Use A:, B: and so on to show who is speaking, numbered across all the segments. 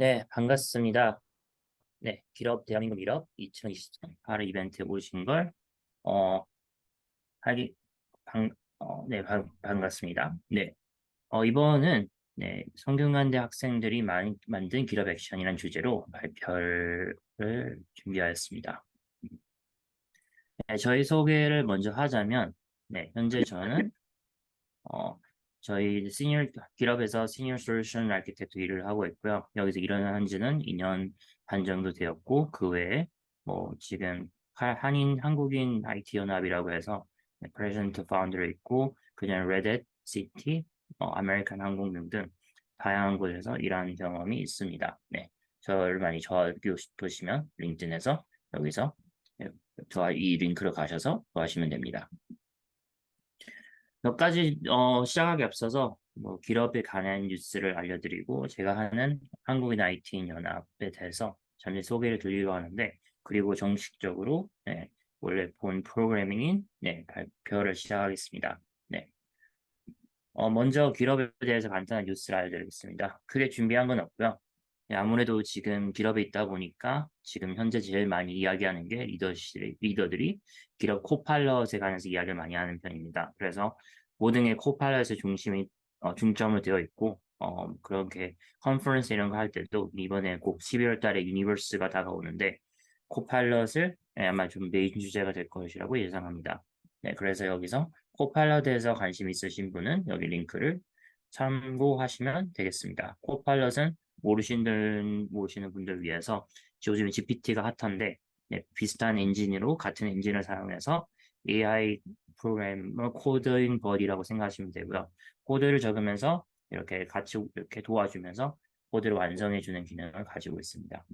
A: 네, 반갑습니다. 네, 기업 대한민국 일업 2023 8월 이벤트에 오신 걸, 어, 하기, 네, 반갑습니다. 네, 이번은, 네, 성균관대 학생들이 만든 기업 액션이라는 주제로 발표를 준비하였습니다. 네, 저희 소개를 먼저 하자면, 네, 현재 저는, 어, 저희 기업에서 시니어 솔루션 아키텍트 일을 하고 있고요. 여기서 일을 한 지는 2년 반 정도 되었고, 그 외에 뭐 지금 한국인 IT 연합이라고 해서 프레젠트 파운드로 있고, 그냥 레딧, 시티, 아메리칸 항공 등등 다양한 곳에서 일하는 경험이 있습니다. 네, 저를 많이 좋아하고 싶으시면 링크드인에서 여기서 이 링크로 가셔서 구하시면 됩니다. 몇 가지 시작하기 앞서서 뭐 기업에 관한 뉴스를 알려드리고 제가 하는 한국인 IT 연합에 대해서 잠시 소개를 드리려고 하는데 그리고 정식적으로 네, 원래 본 프로그래밍인 네, 발표를 시작하겠습니다. 네. 먼저 기업에 대해서 간단한 뉴스를 알려드리겠습니다. 크게 준비한 건 없고요. 네, 아무래도 지금 기업에 있다 보니까 지금 현재 제일 많이 이야기하는 게 리더들이 기업 코파일럿에 관해서 이야기를 많이 하는 편입니다. 그래서 모든 게 코파일럿의 중점을 되어 있고 그렇게 컨퍼런스 이런 거 할 때도 이번에 꼭 12월 달에 유니버스가 다가오는데 코파일럿을 아마 좀 메인 주제가 될 것이라고 예상합니다. 네, 그래서 여기서 코파일럿에서 관심 있으신 분은 여기 링크를 참고하시면 되겠습니다. 코파일럿은 모르시는 분들 위해서 요즘 GPT가 핫한데 네, 비슷한 엔진으로 같은 엔진을 사용해서 AI 프로그래머 코드인 버디라고 생각하시면 되고요. 코드를 적으면서 이렇게 같이 이렇게 도와주면서 코드를 완성해주는 기능을 가지고 있습니다.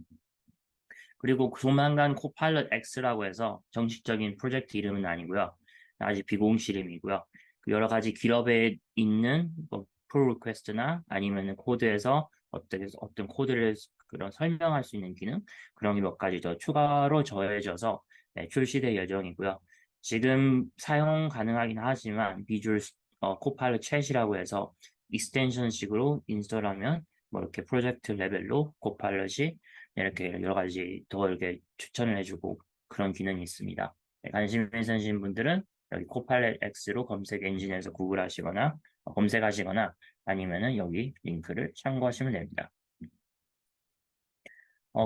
A: 그리고 조만간 코파일럿 X라고 해서 정식적인 프로젝트 이름은 아니고요. 아직 비공식 이름이고요. 그 여러 가지 기업에 있는 뭐 pull request나 아니면 코드에서 어떤 코드를 그런 설명할 수 있는 기능 그런 게 몇 가지 더 추가로 더해져서 네, 출시될 예정이고요. 지금 사용 가능하긴 하지만 비주얼 코파일럿 챗이라고 해서 익스텐션식으로 인스톨하면 뭐 이렇게 프로젝트 레벨로 코파일럿이 이렇게 여러 가지 더 이렇게 추천을 해주고 그런 기능이 있습니다. 네, 관심 있으신 분들은 여기 코팔렛 X로 검색 엔진에서 구글하시거나 검색하시거나 아니면은 여기 링크를 참고하시면 됩니다.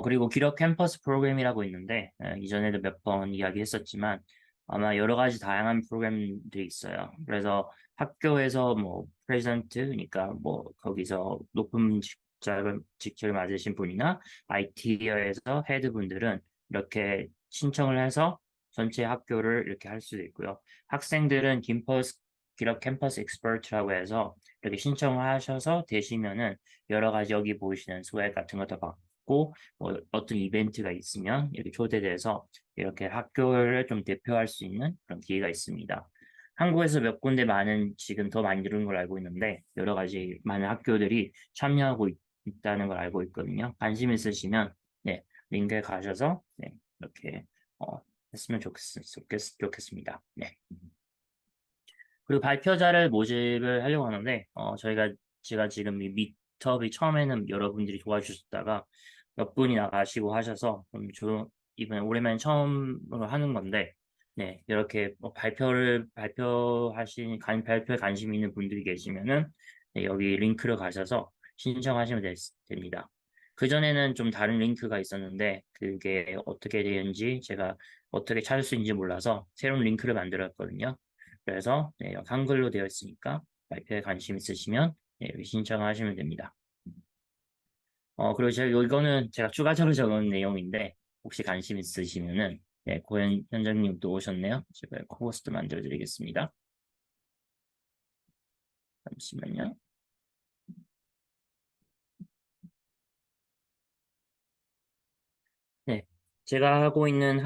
A: 그리고 기업 캠퍼스 프로그램이라고 있는데 이전에도 몇 번 이야기했었지만 아마 여러 가지 다양한 프로그램들이 있어요. 그래서 학교에서 뭐 프레젠트 그러니까 뭐 거기서 높은 직책을 맡으신 분이나 IT에서 헤드분들은 이렇게 신청을 해서 전체 학교를 이렇게 할 수도 있고요. 학생들은 기업 캠퍼스 엑스퍼트라고 해서 이렇게 신청하셔서 되시면은 여러 가지 여기 보이시는 스웩 같은 것도 받고 뭐 어떤 이벤트가 있으면 이렇게 초대돼서 이렇게 학교를 좀 대표할 수 있는 그런 기회가 있습니다. 한국에서 몇 군데 지금 더 많이 늘은 걸 알고 있는데 여러 가지 많은 학교들이 참여하고 있다는 걸 알고 있거든요. 관심 있으시면 네, 링크에 가셔서 네, 이렇게 어, 했으면 좋겠습니다. 네. 그리고 발표자를 모집을 하려고 하는데 제가 지금 이 미터비 처음에는 여러분들이 도와주셨다가 몇 분이 나가시고 하셔서 이번에 오랜만에 처음으로 하는 건데 네 이렇게 뭐 발표에 관심 있는 분들이 계시면은 네, 여기 링크를 가셔서 신청하시면 됩니다. 그전에는 좀 다른 링크가 있었는데 그게 어떻게 되는지 제가 어떻게 찾을 수 있는지 몰라서 새로운 링크를 만들었거든요. 그래서 네, 한글로 되어 있으니까 발표에 관심 있으시면 네, 여기 신청하시면 됩니다. 그리고 이거는 제가 추가적으로 적은 내용인데 혹시 관심 있으시면은 네, 고현 현장님 또 오셨네요. 제가 코호스트 만들어 드리겠습니다. 잠시만요. 네. 제가 하고 있는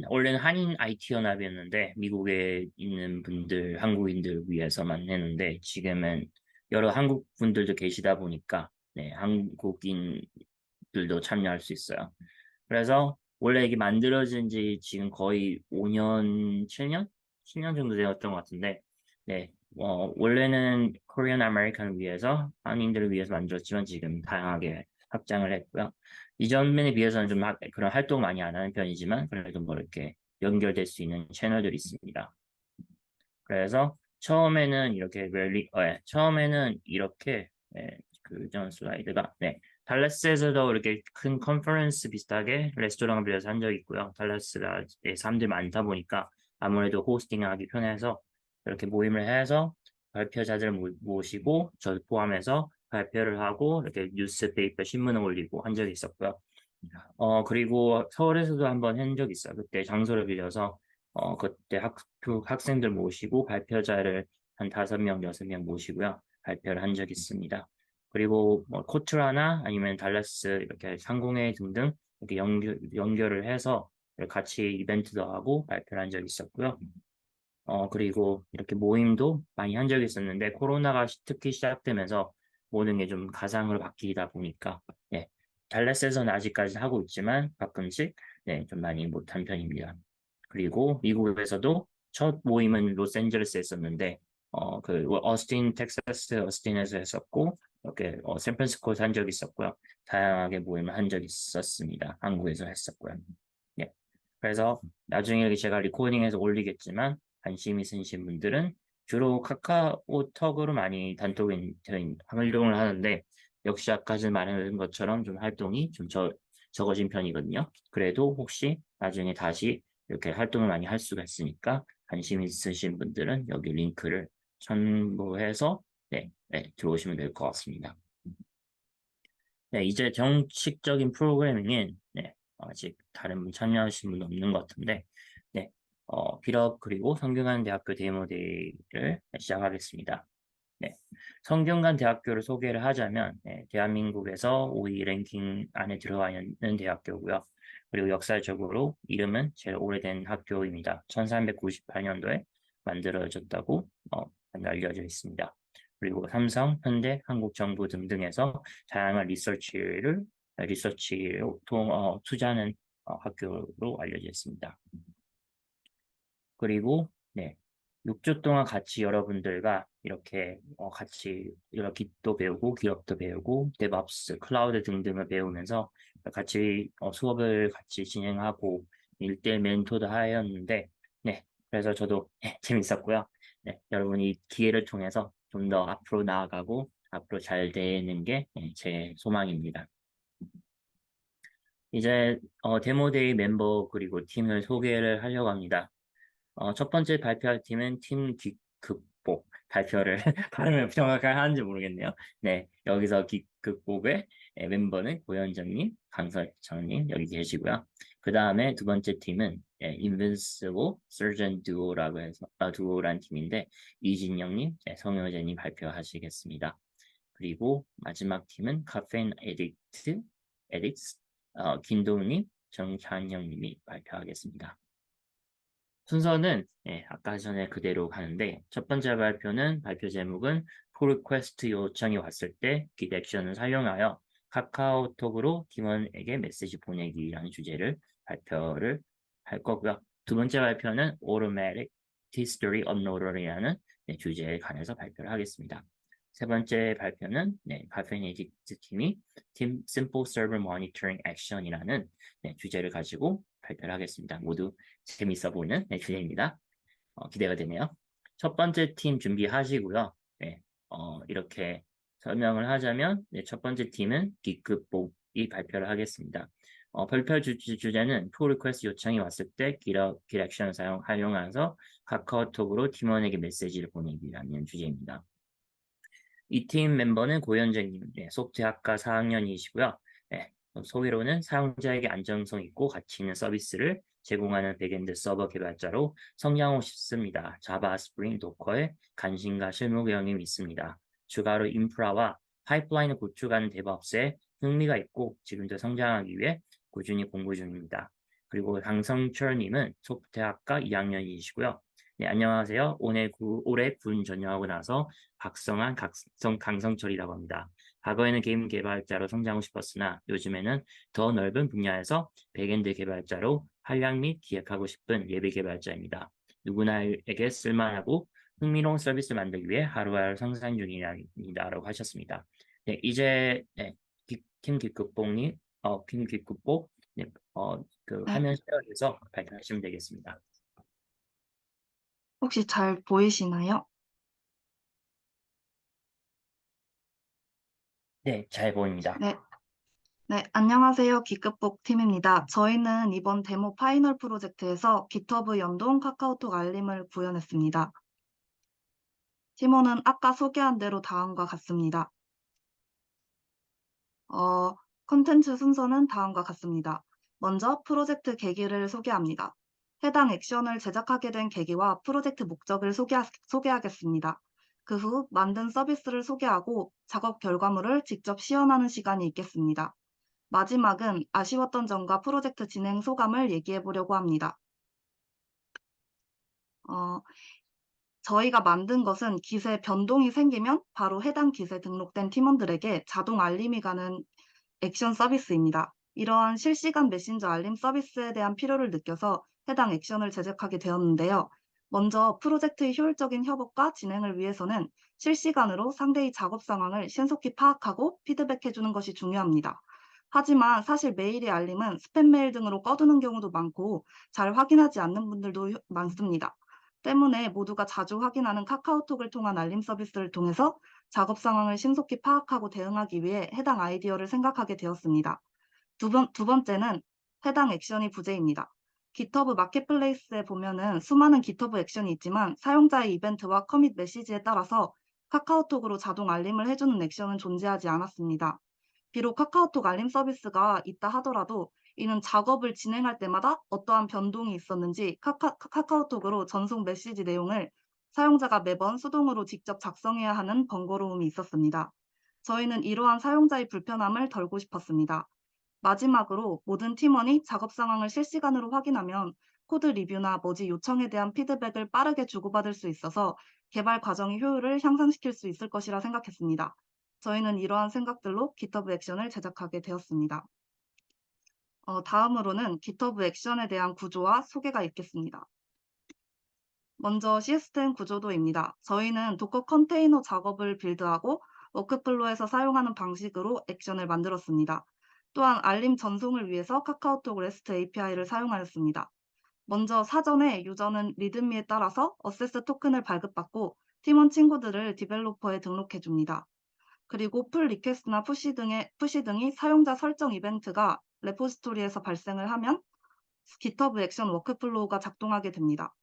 A: 원래는 한인 IT 연합이었는데, 미국에 있는 한국인들 위해서만 했는데, 지금은 여러 한국 분들도 계시다 보니까, 네, 한국인들도 참여할 수 있어요. 그래서 원래 이게 만들어진 지 지금 거의 5년, 7년? 7년 정도 되었던 것 같은데, 네, 원래는 코리안 아메리칸을 위해서, 한인들을 위해서 만들었지만 지금 다양하게 확장을 했고요. 이전에 비해서는 좀 그런 활동 많이 안 하는 편이지만 그래도 뭐 이렇게 연결될 수 있는 채널들이 있습니다. 그래서 처음에는 이렇게 처음에는 이렇게 그전 슬라이드가 달라스에서도 이렇게 큰 컨퍼런스 비슷하게 레스토랑을 빌려서 한 적이 있고요. 달라스가 사람들이 많다 보니까 아무래도 호스팅하기 편해서 이렇게 모임을 해서 발표자들을 모시고 저 포함해서 발표를 하고 이렇게 뉴스페이퍼 신문을 올리고 한 적이 있었고요. 그리고 서울에서도 한번 한 적이 있어요. 그때 장소를 빌려서 그때 학생들 모시고 발표자를 한 5명, 6명 모시고요. 발표를 한 적이 있습니다. 그리고 뭐 코트라나 아니면 달라스 이렇게 상공회 등등 이렇게 연결을 해서 같이 이벤트도 하고 발표를 한 적이 있었고요. 그리고 이렇게 모임도 많이 한 적이 있었는데 코로나가 특히 시작되면서 모든 게 좀 가상으로 바뀌다 보니까 예, 달라스에서는 아직까지 하고 있지만 가끔씩 좀 많이 못한 편입니다. 그리고 미국에서도 첫 모임은 로스앤젤레스에 했었는데 그 어스틴 텍사스 어스틴에서 했었고 이렇게 샌프란시스코에서 한 적이 있었고요. 다양하게 모임을 한 적이 있었습니다. 한국에서 했었고요. 예. 그래서 나중에 제가 리코딩해서 올리겠지만 관심 있으신 분들은 주로 카카오톡으로 많이 단톡인 활동을 하는데 역시 아까 전 말한 것처럼 좀 활동이 좀 적어진 편이거든요. 그래도 혹시 나중에 다시 이렇게 활동을 많이 할 수가 있으니까 관심 있으신 분들은 여기 링크를 첨부해서 들어오시면 될 것 같습니다. 네, 이제 정식적인 프로그래밍은 아직 다른 분 참여하신 분 없는 것 같은데 필업 그리고 성균관 대학교 데모데이를 시작하겠습니다. 네, 성균관 대학교를 소개를 하자면 대한민국에서 5위 랭킹 안에 들어가 있는 대학교고요. 그리고 역사적으로 이름은 제일 오래된 학교입니다. 1398년도에 만들어졌다고 알려져 있습니다. 그리고 삼성, 현대, 한국정부 등등에서 다양한 리서치를 투자하는 학교로 알려져 있습니다. 그리고 6주 동안 같이 여러분들과 이렇게 같이 이렇게 Git도 배우고 기업도 배우고 DevOps, 클라우드 등등을 배우면서 같이 수업을 같이 진행하고 일대 멘토도 하였는데 그래서 저도 재밌었고요. 여러분이 이 기회를 통해서 좀 더 앞으로 나아가고 앞으로 잘 되는 게 제 소망입니다. 이제 데모데이 멤버 그리고 팀을 소개를 하려고 합니다. 첫 번째 발표할 팀은 팀 극복 발표를 발음을 정확하게 하는지 모르겠네요. 여기서 극복의 멤버는 고현정님, 강설정님 여기 계시고요. 그 다음에 두 번째 팀은 Invincible Surgeon Duo라고 해서 두오란 팀인데 이진영님, 성효재님 발표하시겠습니다. 그리고 마지막 팀은 카페인 에딕트, 김동님, 정찬영님이 발표하겠습니다. 순서는 아까 전에 그대로 가는데 첫 번째 발표 제목은 pull request 요청이 왔을 때 git 액션을 사용하여 카카오톡으로 팀원에게 메시지 보내기라는 주제를 발표를 할 거고요. 두 번째 발표는 automatic history uploader이라는 주제에 관해서 발표를 하겠습니다. 세 번째 발표는 카페니딕트 팀이 팀 simple server monitoring action이라는 주제를 가지고 발표를 하겠습니다. 모두 재밌어 보이는 주제입니다. 기대가 되네요. 첫 번째 팀 준비하시고요. 이렇게 설명을 하자면 첫 번째 팀은 Git극복이 발표를 하겠습니다. 발표 주제는 pull request 요청이 왔을 때 Git 액션을 활용해서 카카오톡으로 팀원에게 메시지를 보내기라는 주제입니다. 이 팀 멤버는 고현정님, 소프트웨어학과 4학년이시고요. 소위로는 사용자에게 안정성 있고 가치 있는 서비스를 제공하는 백엔드 서버 개발자로 성장하고 싶습니다. 자바, 스프링, 도커에 관심과 실무 경험이 있습니다. 추가로 인프라와 파이프라인을 구축하는 데브옵스에 흥미가 있고 지금도 성장하기 위해 꾸준히 공부 중입니다. 그리고 강성철님은 소프트웨어학과 2학년이시고요. 안녕하세요. 올해 군 전역하고 나서 박성한, 강성철이라고 합니다. 과거에는 게임 개발자로 성장하고 싶었으나 요즘에는 더 넓은 분야에서 백엔드 개발자로 활약 및 기획하고 싶은 예비 개발자입니다. 누구나에게 쓸만하고 흥미로운 서비스 만들기 위해 하루하루 성장 중이라고 하셨습니다. 이제 김기국복, 네, 그
B: 네.
A: 화면 쉐어에서 발견하시면 되겠습니다.
B: 혹시 잘 보이시나요?
A: 네, 잘 보입니다.
B: 네. 네, 안녕하세요. 기급복 팀입니다. 저희는 이번 데모 파이널 프로젝트에서 GitHub 연동 카카오톡 알림을 구현했습니다. 팀원은 아까 소개한 대로 다음과 같습니다. 컨텐츠 순서는 다음과 같습니다. 먼저 프로젝트 계기를 소개합니다. 해당 액션을 제작하게 된 계기와 프로젝트 목적을 소개하겠습니다. 그 후 만든 서비스를 소개하고 작업 결과물을 직접 시연하는 시간이 있겠습니다. 마지막은 아쉬웠던 점과 프로젝트 진행 소감을 얘기해 보려고 합니다. 어, 저희가 만든 것은 기세 변동이 생기면 바로 해당 기세 등록된 팀원들에게 자동 알림이 가는 액션 서비스입니다. 이러한 실시간 메신저 알림 서비스에 대한 필요를 느껴서 해당 액션을 제작하게 되었는데요. 먼저 프로젝트의 효율적인 협업과 진행을 위해서는 실시간으로 상대의 작업 상황을 신속히 파악하고 피드백해 주는 것이 중요합니다. 하지만 사실 메일의 알림은 스팸 메일 등으로 꺼두는 경우도 많고 잘 확인하지 않는 분들도 많습니다. 때문에 모두가 자주 확인하는 카카오톡을 통한 알림 서비스를 통해서 작업 상황을 신속히 파악하고 대응하기 위해 해당 아이디어를 생각하게 되었습니다. 두 번째는 해당 액션이 부재입니다. GitHub 마켓플레이스에 보면은 수많은 GitHub 액션이 있지만 사용자의 이벤트와 커밋 메시지에 따라서 카카오톡으로 자동 알림을 해주는 액션은 존재하지 않았습니다. 비록 카카오톡 알림 서비스가 있다 하더라도 이는 작업을 진행할 때마다 어떠한 변동이 있었는지 카카오톡으로 전송 메시지 내용을 사용자가 매번 수동으로 직접 작성해야 하는 번거로움이 있었습니다. 저희는 이러한 사용자의 불편함을 덜고 싶었습니다. 마지막으로 모든 팀원이 작업 상황을 실시간으로 확인하면 코드 리뷰나 머지 요청에 대한 피드백을 빠르게 주고받을 수 있어서 개발 과정의 효율을 향상시킬 수 있을 것이라 생각했습니다. 저희는 이러한 생각들로 GitHub 액션을 제작하게 되었습니다. 다음으로는 GitHub 액션에 대한 구조와 소개가 있겠습니다. 먼저 시스템 구조도입니다. 저희는 도커 컨테이너 작업을 빌드하고 워크플로우에서 사용하는 방식으로 액션을 만들었습니다. 또한 알림 전송을 위해서 카카오톡 REST API를 사용하였습니다. 먼저 사전에 유저는 리드미에 따라서 어세스 토큰을 발급받고 팀원 친구들을 디벨로퍼에 등록해 줍니다. 그리고 풀 리퀘스트나 푸시 등이 사용자 설정 이벤트가 레포지토리에서 발생을 하면 GitHub 액션 워크플로우가 작동하게 됩니다.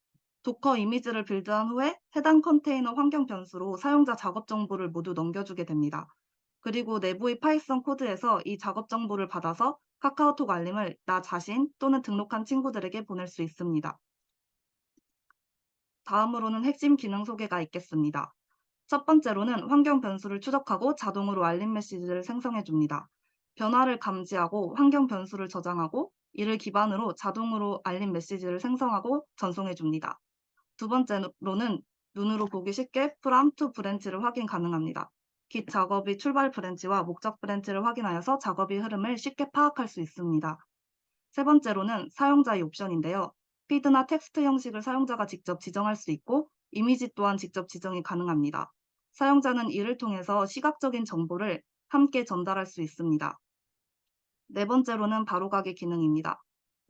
B: 도커 이미지를 빌드한 후에 해당 컨테이너 환경 변수로 사용자 작업 정보를 모두 넘겨주게 됩니다. 그리고 내부의 파이썬 코드에서 이 작업 정보를 받아서 카카오톡 알림을 나 자신 또는 등록한 친구들에게 보낼 수 있습니다. 다음으로는 핵심 기능 소개가 있겠습니다. 첫 번째로는 환경 변수를 추적하고 자동으로 알림 메시지를 생성해 줍니다. 변화를 감지하고 환경 변수를 저장하고 이를 기반으로 자동으로 알림 메시지를 생성하고 전송해 줍니다. 두 번째로는 눈으로 보기 쉽게 프롬 투 브랜치를 확인 가능합니다. Git 작업의 출발 브랜치와 목적 브랜치를 확인하여서 작업의 흐름을 쉽게 파악할 수 있습니다. 세 번째로는 사용자의 옵션인데요. 피드나 텍스트 형식을 사용자가 직접 지정할 수 있고 이미지 또한 직접 지정이 가능합니다. 사용자는 이를 통해서 시각적인 정보를 함께 전달할 수 있습니다. 네 번째로는 바로가기 기능입니다.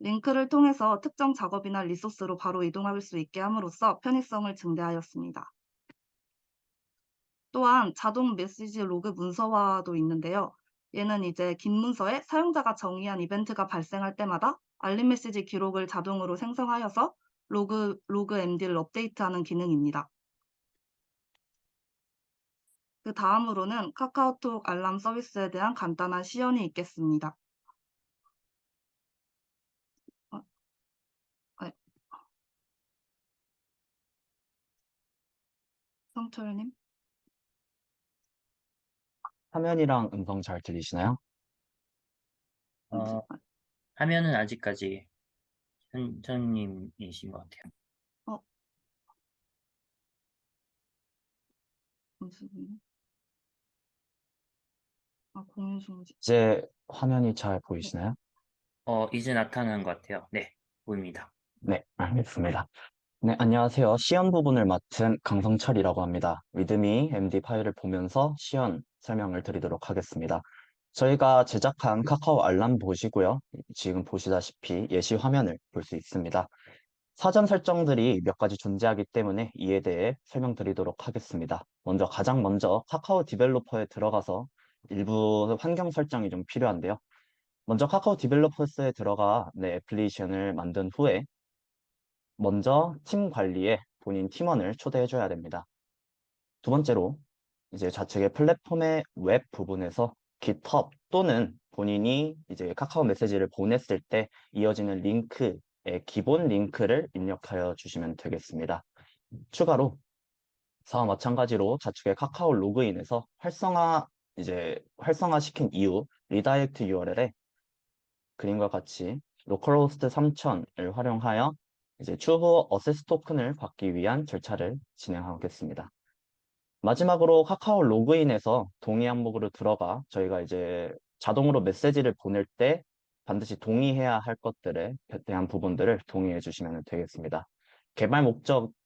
B: 링크를 통해서 특정 작업이나 리소스로 바로 이동할 수 있게 함으로써 편의성을 증대하였습니다. 또한 자동 메시지 로그 문서화도 있는데요. 얘는 이제 긴 문서에 사용자가 정의한 이벤트가 발생할 때마다 알림 메시지 기록을 자동으로 생성하여서 로그 MD를 업데이트하는 기능입니다. 그 다음으로는 카카오톡 알람 서비스에 대한 간단한 시연이 있겠습니다. 어, 네, 성철님.
C: 화면이랑 음성 잘 들리시나요?
A: 어, 화면은 아직까지 현정님이신 것 같아요.
B: 어, 잠시만요. 공유 중지.
C: 이제 화면이 잘 보이시나요?
A: 이제 나타나는 것 같아요. 네, 보입니다.
C: 네, 알겠습니다. 네, 안녕하세요. 시연 부분을 맡은 강성철이라고 합니다. 리드미 MD 파일을 보면서 시연 설명을 드리도록 하겠습니다. 저희가 제작한 카카오 알람 보시고요. 지금 보시다시피 예시 화면을 볼 수 있습니다. 사전 설정들이 몇 가지 존재하기 때문에 이에 대해 설명드리도록 하겠습니다. 가장 먼저 카카오 디벨로퍼에 들어가서 일부 환경 설정이 좀 필요한데요. 먼저 카카오 디벨로퍼스에 들어가 내 애플리케이션을 만든 후에 먼저 팀 관리에 본인 팀원을 초대해 줘야 됩니다. 두 번째로 이제 좌측의 플랫폼의 웹 부분에서 GitHub 또는 본인이 이제 카카오 메시지를 보냈을 때 이어지는 링크의 기본 링크를 입력하여 주시면 되겠습니다. 추가로 사와 마찬가지로 좌측의 카카오 로그인에서 활성화시킨 이후 리다이렉트 URL에 그림과 같이 로컬호스트 3000을 활용하여 이제 추후 어세스 토큰을 받기 위한 절차를 진행하겠습니다. 마지막으로 카카오 로그인에서 동의 항목으로 들어가 저희가 이제 자동으로 메시지를 보낼 때 반드시 동의해야 할 것들에 대한 부분들을 동의해 주시면 되겠습니다.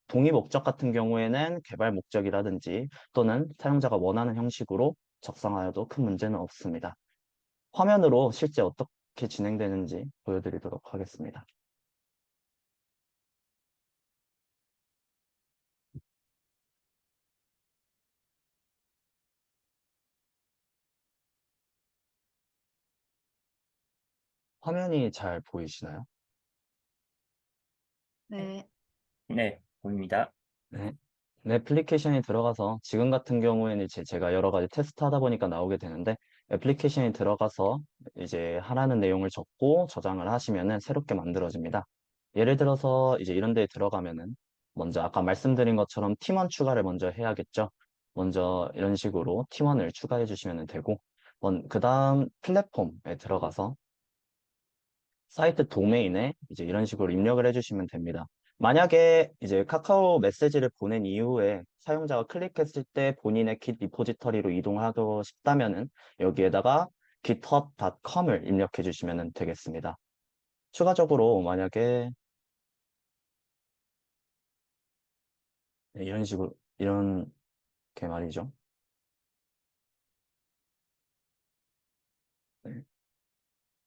C: 동의 목적 같은 경우에는 개발 목적이라든지 또는 사용자가 원하는 형식으로 적성하여도 큰 문제는 없습니다. 화면으로 실제 어떻게 진행되는지 보여드리도록 하겠습니다. 화면이 잘 보이시나요?
B: 네.
A: 네, 보입니다.
C: 네. 네, 애플리케이션에 들어가서 지금 같은 경우에는 이제 제가 여러 가지 테스트하다 보니까 나오게 되는데 애플리케이션에 들어가서 이제 하라는 내용을 적고 저장을 하시면은 새롭게 만들어집니다. 예를 들어서 이제 이런 데에 들어가면은 먼저 아까 말씀드린 것처럼 팀원 추가를 먼저 해야겠죠. 먼저 이런 식으로 팀원을 추가해 주시면 되고 그 다음 플랫폼에 들어가서 사이트 도메인에 이제 이런 식으로 입력을 해주시면 됩니다. 만약에 이제 카카오 메시지를 보낸 이후에 사용자가 클릭했을 때 본인의 Git 리포지터리로 이동하고 싶다면은 여기에다가 github.com을 입력해 주시면 되겠습니다. 추가적으로 만약에 이런 식으로 이런 게 말이죠. 네.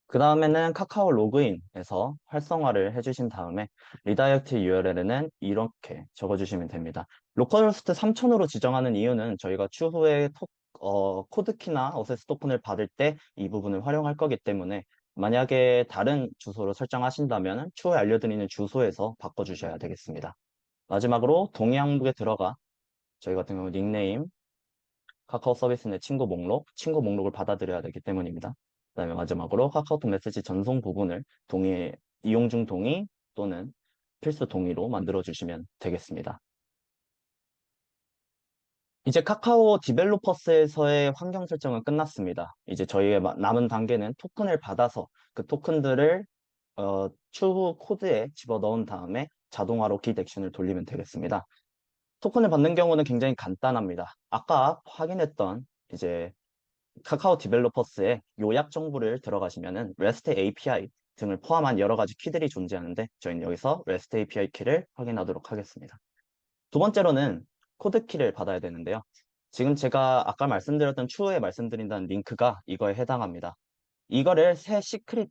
C: 그 다음에는 카카오 로그인에서 활성화를 해주신 다음에 리다이렉트 URL에는 이렇게 적어주시면 됩니다. 로컬호스트 3000으로 지정하는 이유는 저희가 추후에 코드키나 어세스 토큰을 받을 때 이 부분을 활용할 거기 때문에 만약에 다른 주소로 설정하신다면 추후에 알려드리는 주소에서 바꿔주셔야 되겠습니다. 마지막으로 동의 항목에 들어가 저희 같은 경우 닉네임, 카카오 서비스 내 친구 목록을 받아들여야 되기 때문입니다. 그다음에 마지막으로 카카오톡 메시지 전송 부분을 이용 중 동의 또는 필수 동의로 만들어 주시면 되겠습니다. 이제 카카오 디벨로퍼스에서의 환경 설정은 끝났습니다. 이제 저희의 남은 단계는 토큰을 받아서 그 토큰들을 추후 코드에 집어넣은 다음에 자동화로 git 액션을 돌리면 되겠습니다. 토큰을 받는 경우는 굉장히 간단합니다. 아까 확인했던 이제 카카오 디벨로퍼스의 요약 정보를 들어가시면은 REST API 등을 포함한 여러 가지 키들이 존재하는데 저희는 여기서 REST API 키를 확인하도록 하겠습니다. 두 번째로는 코드 키를 받아야 되는데요. 지금 제가 아까 말씀드렸던 추후에 말씀드린다는 링크가 이거에 해당합니다. 이거를 새 시크릿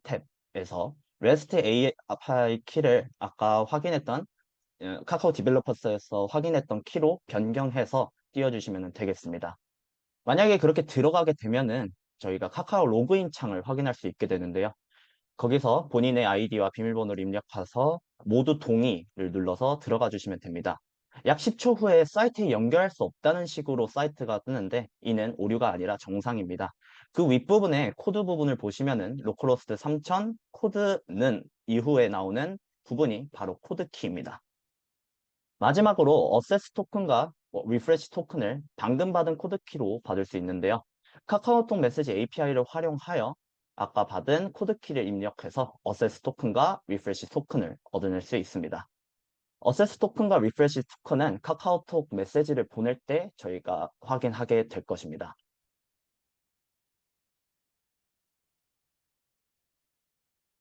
C: 탭에서 REST API 키를 아까 확인했던 카카오 디벨로퍼스에서 확인했던 키로 변경해서 띄워주시면 되겠습니다. 만약에 그렇게 들어가게 되면은 저희가 카카오 로그인 창을 확인할 수 있게 되는데요. 거기서 본인의 아이디와 비밀번호를 입력해서 모두 동의를 눌러서 들어가 주시면 됩니다. 약 10초 후에 사이트에 연결할 수 없다는 식으로 사이트가 뜨는데 이는 오류가 아니라 정상입니다. 그 윗부분에 코드 부분을 보시면은 로컬호스트 3000 코드는 이후에 나오는 부분이 바로 코드 키입니다. 마지막으로 어세스 토큰과 리프레시 토큰을 방금 받은 코드키로 받을 수 있는데요. 카카오톡 메시지 API를 활용하여 아까 받은 코드키를 입력해서 어세스 토큰과 리프레시 토큰을 얻어낼 수 있습니다. 어세스 토큰과 리프레시 토큰은 카카오톡 메시지를 보낼 때 저희가 확인하게 될 것입니다.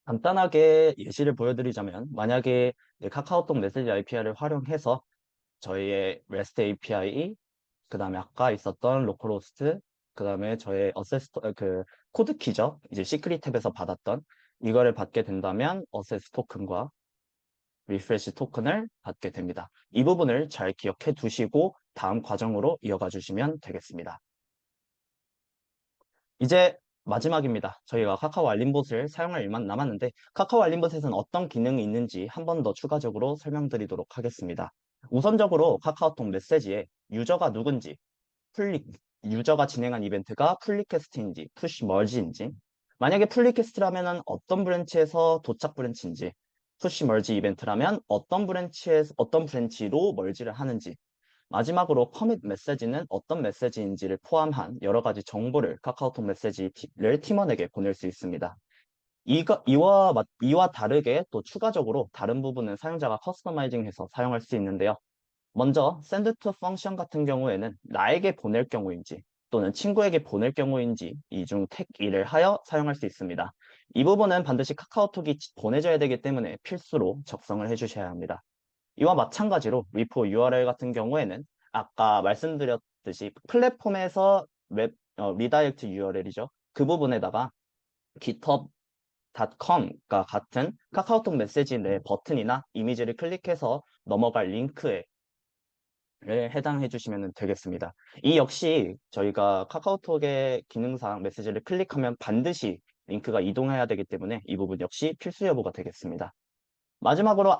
C: 간단하게 예시를 보여드리자면 만약에 카카오톡 메시지 API를 활용해서 저희의 REST API, 그 다음에 아까 있었던 로컬호스트 그 다음에 저의 그 코드 키죠. 이제 시크릿 탭에서 받았던 이거를 받게 된다면 어세스 토큰과 리프레시 토큰을 받게 됩니다. 이 부분을 잘 기억해 두시고 다음 과정으로 이어가 주시면 되겠습니다. 이제 마지막입니다. 저희가 카카오 알림봇을 사용할 일만 남았는데 카카오 알림봇에서는 어떤 기능이 있는지 한 번 더 추가적으로 설명드리도록 하겠습니다. 우선적으로 카카오톡 메시지에 유저가 누군지, 풀리, 유저가 진행한 이벤트가 풀리퀘스트인지, 푸시 머지인지, 만약에 풀리퀘스트라면 어떤 브랜치에서 도착 브랜치인지, 푸시 머지 이벤트라면 어떤 브랜치로 머지를 하는지, 마지막으로 커밋 메시지는 어떤 메시지인지를 포함한 여러 가지 정보를 카카오톡 메시지를 팀원에게 보낼 수 있습니다. 이와 다르게 또 추가적으로 다른 부분은 사용자가 커스터마이징해서 사용할 수 있는데요. 먼저 send to 펑션 같은 경우에는 나에게 보낼 경우인지 또는 친구에게 보낼 경우인지 이 중 택 1을 하여 사용할 수 있습니다. 이 부분은 반드시 카카오톡이 보내줘야 되기 때문에 필수로 작성을 해주셔야 합니다. 이와 마찬가지로 repo URL 같은 경우에는 아까 말씀드렸듯이 플랫폼에서 리다이렉트 URL이죠. 그 부분에다가 github.com과 같은 카카오톡 메시지 내 버튼이나 이미지를 클릭해서 넘어갈 링크에 해당해 주시면 되겠습니다. 이 역시 저희가 카카오톡의 기능상 메시지를 클릭하면 반드시 링크가 이동해야 되기 때문에 이 부분 역시 필수 여부가 되겠습니다. 마지막으로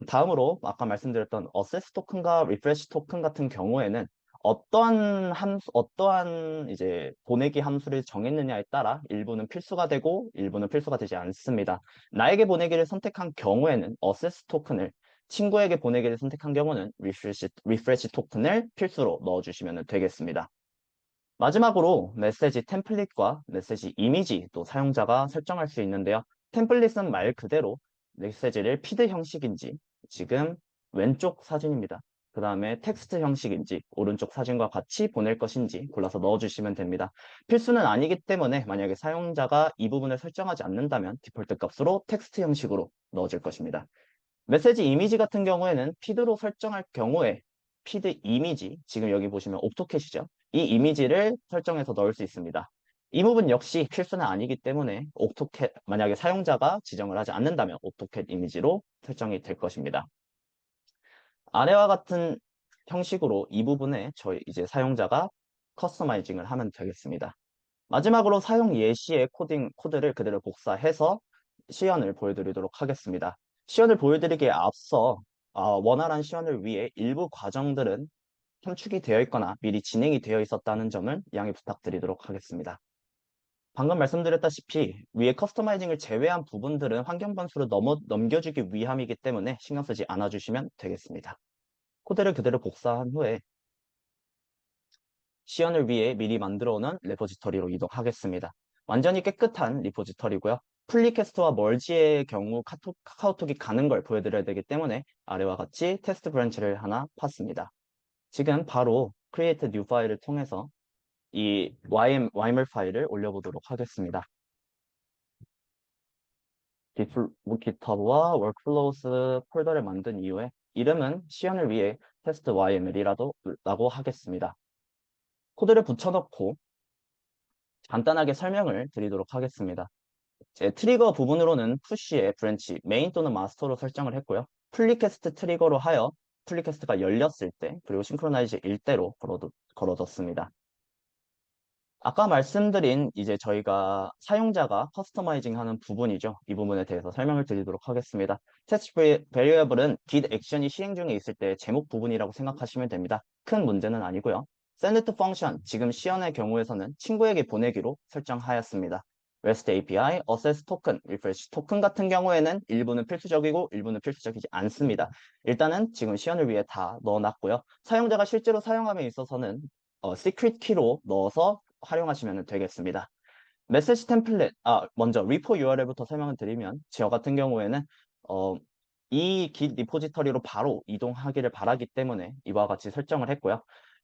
C: 다음으로 아까 말씀드렸던 어세스 토큰과 리프레시 토큰 같은 경우에는 어떠한 이제 보내기 함수를 정했느냐에 따라 일부는 필수가 되고 일부는 필수가 되지 않습니다. 나에게 보내기를 선택한 경우에는 어세스 토큰을, 친구에게 보내기를 선택한 경우는 리프레시 토큰을 필수로 넣어주시면 되겠습니다. 마지막으로 메시지 템플릿과 메시지 이미지 또 사용자가 설정할 수 있는데요. 템플릿은 말 그대로 메시지를 피드 형식인지 지금 왼쪽 사진입니다. 그 다음에 텍스트 형식인지 오른쪽 사진과 같이 보낼 것인지 골라서 넣어주시면 됩니다. 필수는 아니기 때문에 만약에 사용자가 이 부분을 설정하지 않는다면 디폴트 값으로 텍스트 형식으로 넣어줄 것입니다. 메시지 이미지 같은 경우에는 피드로 설정할 경우에 피드 이미지, 지금 여기 보시면 옵토캣이죠. 이 이미지를 설정해서 넣을 수 있습니다. 이 부분 역시 필수는 아니기 때문에 옵토캣, 만약에 사용자가 지정을 하지 않는다면 옵토캣 이미지로 설정이 될 것입니다. 아래와 같은 형식으로 이 부분에 저희 이제 사용자가 커스터마이징을 하면 되겠습니다. 마지막으로 사용 예시의 코드를 그대로 복사해서 시연을 보여드리도록 하겠습니다. 시연을 보여드리기에 앞서 원활한 시연을 위해 일부 과정들은 함축이 되어 있거나 미리 진행이 되어 있었다는 점을 양해 부탁드리도록 하겠습니다. 방금 말씀드렸다시피 위에 커스터마이징을 제외한 부분들은 환경 변수로 넘겨주기 위함이기 때문에 신경 쓰지 않아 주시면 되겠습니다. 코드를 그대로 복사한 후에 시연을 위해 미리 만들어 놓은 레포지터리로 이동하겠습니다. 완전히 깨끗한 리포지터리고요. 풀리퀘스트와 멀지의 경우 카카오톡이 가는 걸 보여드려야 되기 때문에 아래와 같이 테스트 브랜치를 하나 팠습니다. 지금 바로 create new 파일을 통해서 이 YAML 파일을 올려보도록 하겠습니다. GitHub와 Workflows 폴더를 만든 이후에 이름은 시연을 위해 테스트 YAML이라고 하겠습니다. 코드를 붙여넣고 간단하게 설명을 드리도록 하겠습니다. 제 트리거 부분으로는 푸시의 브랜치, 메인 또는 마스터로 설정을 했고요. 풀리퀘스트 트리거로 하여 풀리퀘스트가 열렸을 때 그리고 싱크로나이즈 일 때로 걸어뒀습니다. 아까 말씀드린 이제 저희가 사용자가 커스터마이징 하는 부분이죠. 이 부분에 대해서 설명을 드리도록 하겠습니다. 테스트 베리어블은 git 액션이 시행 중에 있을 때 제목 부분이라고 생각하시면 됩니다. 큰 문제는 아니고요. send to function, 지금 시연의 경우에서는 친구에게 보내기로 설정하였습니다. REST API, Access Token, Refresh Token 같은 경우에는 일부는 필수적이고 일부는 필수적이지 않습니다. 일단은 지금 시연을 위해 다 넣어놨고요. 사용자가 실제로 사용함에 있어서는 시크릿 키로 넣어서 활용하시면 되겠습니다. 메시지 템플릿, 먼저 repo URL부터 설명을 드리면 저 같은 경우에는 이 git 리포지터리로 바로 이동하기를 바라기 때문에 이와 같이 설정을 했고요.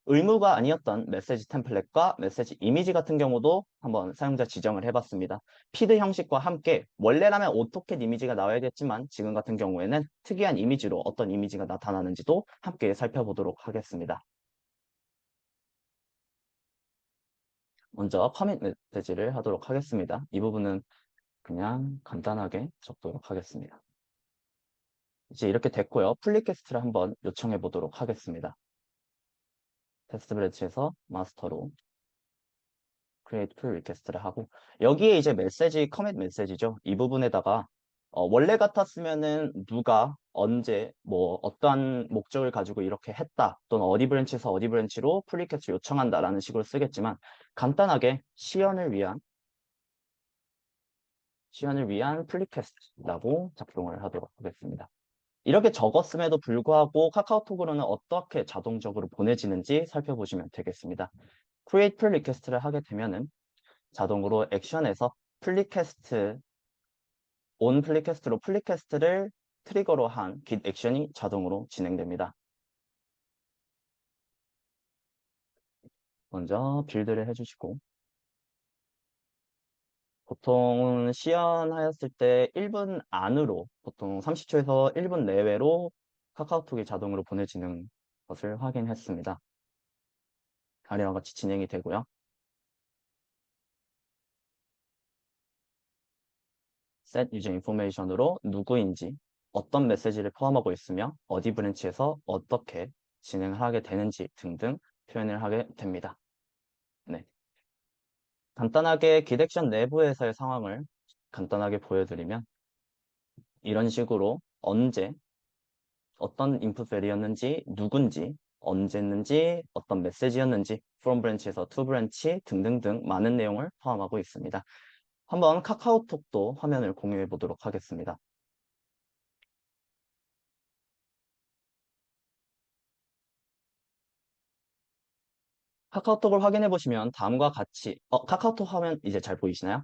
C: 의무가 아니었던 메시지 템플릿과 메시지 이미지 같은 경우도 한번 사용자 지정을 해봤습니다. 피드 형식과 함께 원래라면 오토캣 이미지가 나와야겠지만 지금 같은 경우에는 특이한 이미지로 어떤 이미지가 나타나는지도 함께 살펴보도록 하겠습니다. 먼저 커밋 메시지를 하도록 하겠습니다. 이 부분은 그냥 간단하게 적도록 하겠습니다. 이제 이렇게 됐고요. 풀리퀘스트를 한번 요청해 보도록 하겠습니다. 테스트 브랜치에서 마스터로 create pull request를 하고 여기에 이제 메시지 커밋 메시지죠. 이 부분에다가 원래 같았으면은 누가 언제 뭐 어떠한 목적을 가지고 이렇게 했다 또는 어디 브랜치에서 어디 브랜치로 풀 리퀘스트 요청한다라는 식으로 쓰겠지만 간단하게 시연을 위한 풀 리퀘스트라고 작성을 하도록 하겠습니다. 이렇게 적었음에도 불구하고 카카오톡으로는 어떻게 자동적으로 보내지는지 살펴보시면 되겠습니다. create pull request를 하게 되면은 자동으로 액션에서 플리캐스트 온 플리캐스트로 플리캐스트를 트리거로 한 git 액션이 자동으로 진행됩니다. 먼저 빌드를 해주시고 보통 시연하였을 때 1분 안으로 보통 30초에서 1분 내외로 카카오톡이 자동으로 보내지는 것을 확인했습니다. 아래와 같이 진행이 되고요. set user information으로 누구인지 어떤 메시지를 포함하고 있으며 어디 브랜치에서 어떻게 진행을 하게 되는지 등등 표현을 하게 됩니다. 네. 간단하게 기덱션 내부에서의 상황을 간단하게 보여드리면 이런 식으로 언제 어떤 인풋 밸이었는지 누군지 언제 했는지 어떤 메시지였는지 from branch에서 to branch 등등등 많은 내용을 포함하고 있습니다. 한번 카카오톡도 화면을 공유해 보도록 하겠습니다. 카카오톡을 확인해 보시면 다음과 같이 카카오톡 화면 이제 잘 보이시나요?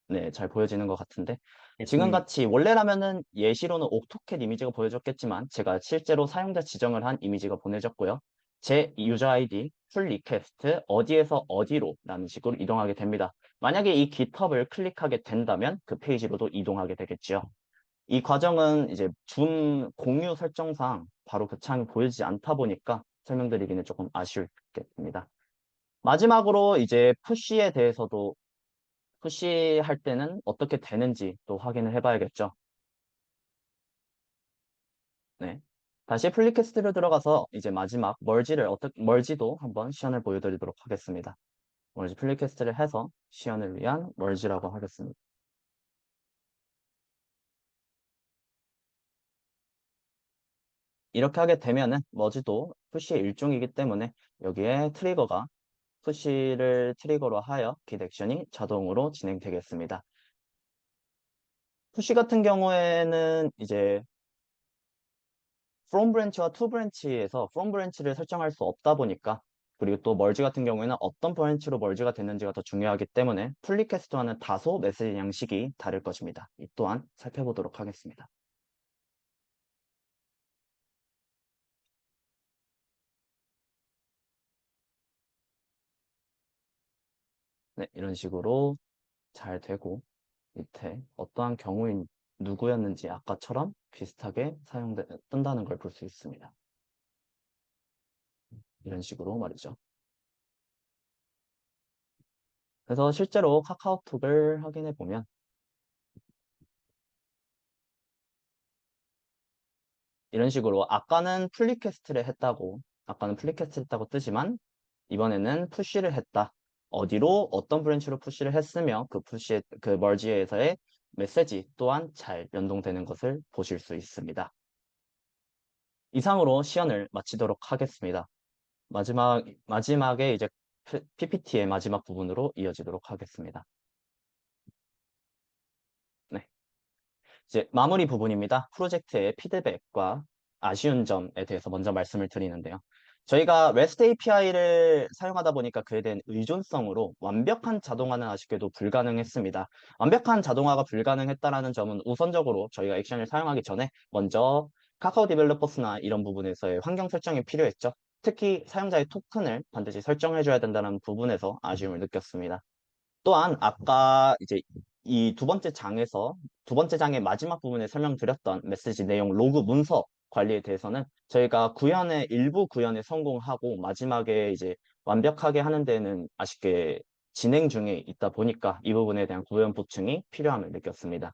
C: 네, 잘 보여지는 것 같은데
A: 네,
C: 지금같이 원래라면은 예시로는 옥토캣 이미지가 보여졌겠지만 제가 실제로 사용자 지정을 한 이미지가 보내졌고요. 제 유저 아이디 풀 리퀘스트 어디에서 어디로 라는 식으로 이동하게 됩니다. 만약에 이 GitHub을 클릭하게 된다면 그 페이지로도 이동하게 되겠죠. 이 과정은 이제 줌 공유 설정상 바로 그 창이 보이지 않다 보니까 설명드리기는 조금 아쉽겠습니다. 마지막으로 이제 푸시에 대해서도 푸시할 때는 어떻게 되는지 또 확인을 해봐야겠죠. 네. 다시 플리캐스트로 들어가서 이제 마지막 멀지도 한번 시연을 보여드리도록 하겠습니다. 멀지 플리캐스트를 해서 시연을 위한 멀지라고 하겠습니다. 이렇게 하게 되면은 머지도 푸시의 일종이기 때문에 여기에 트리거가 푸시를 트리거로 하여 git 액션이 자동으로 진행되겠습니다. 푸시 같은 경우에는 이제 from branch와 to branch에서 from branch를 설정할 수 없다 보니까 그리고 또 멀지 같은 경우에는 어떤 브랜치로 멀지가 됐는지가 더 중요하기 때문에 풀 리퀘스트와는 다소 메시지 양식이 다를 것입니다. 이 또한 살펴보도록 하겠습니다. 네, 이런 식으로 잘 되고 밑에 어떠한 경우인 누구였는지 아까처럼 비슷하게 뜬다는 걸 볼 수 있습니다. 이런 식으로 말이죠. 그래서 실제로 카카오톡을 확인해 보면 이런 식으로 아까는 플리캐스트를 했다고 뜨지만 이번에는 푸시를 했다. 어디로 어떤 브랜치로 푸시를 했으며 그 멀지에서의 메시지 또한 잘 연동되는 것을 보실 수 있습니다. 이상으로 시연을 마치도록 하겠습니다. 마지막에 이제 PPT의 마지막 부분으로 이어지도록 하겠습니다. 네. 이제 마무리 부분입니다. 프로젝트의 피드백과 아쉬운 점에 대해서 먼저 말씀을 드리는데요. 저희가 REST API를 사용하다 보니까 그에 대한 의존성으로 완벽한 자동화는 아쉽게도 불가능했습니다. 완벽한 자동화가 불가능했다는 점은 우선적으로 저희가 액션을 사용하기 전에 먼저 카카오 디벨로퍼스나 이런 부분에서의 환경 설정이 필요했죠. 특히 사용자의 토큰을 반드시 설정해줘야 된다는 부분에서 아쉬움을 느꼈습니다. 또한 아까 이제 이 두 번째 장의 마지막 부분에 설명드렸던 메시지 내용 로그 문서 관리에 대해서는 저희가 일부 구현에 성공하고 마지막에 이제 완벽하게 하는 데는 아쉽게 진행 중에 있다 보니까 이 부분에 대한 구현 보충이 필요함을 느꼈습니다.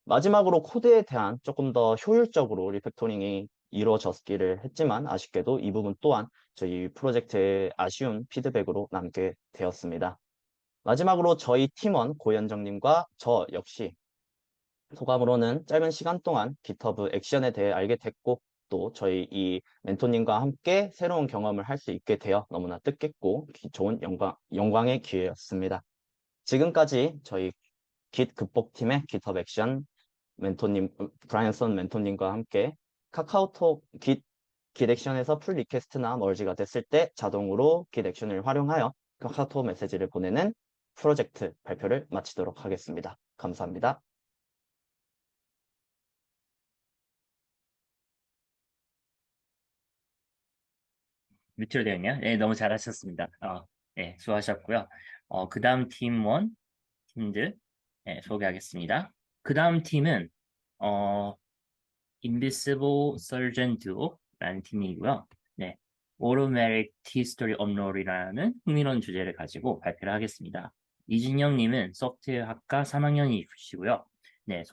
C: 마지막으로 코드에 대한 조금 더 효율적으로 리팩토링이 이루어졌기를 했지만 아쉽게도 이 부분 또한 저희 프로젝트의 아쉬운 피드백으로 남게 되었습니다. 마지막으로 저희 팀원 고현정님과 저 역시 소감으로는 짧은 시간 동안 GitHub 액션에 대해 알게 됐고 또 저희 이 멘토님과 함께 새로운 경험을 할 수 있게 되어 너무나 뜻깊고 좋은 영광의 기회였습니다. 지금까지 저희 깃 극복팀의 GitHub 액션 멘토님, 브라이언 선 멘토님과 함께 카카오톡 깃 액션에서 풀 리퀘스트나 머지가 됐을 때 자동으로 깃 액션을 활용하여 카카오톡 메시지를 보내는 프로젝트 발표를 마치도록 하겠습니다. 감사합니다.
A: 뮤트로 되어 있네요. 네, 너무 잘하셨습니다. 네, 수고하셨고요. 그 다음 팀들, 네, 소개하겠습니다. 그 다음 팀은, Invisible Surgeon Duo라는 팀이고요. 네, Automatic T-Story Upload이라는 흥미로운 주제를 가지고 발표를 하겠습니다. 이진영님은 소프트웨어학과 3학년이시고요. 네,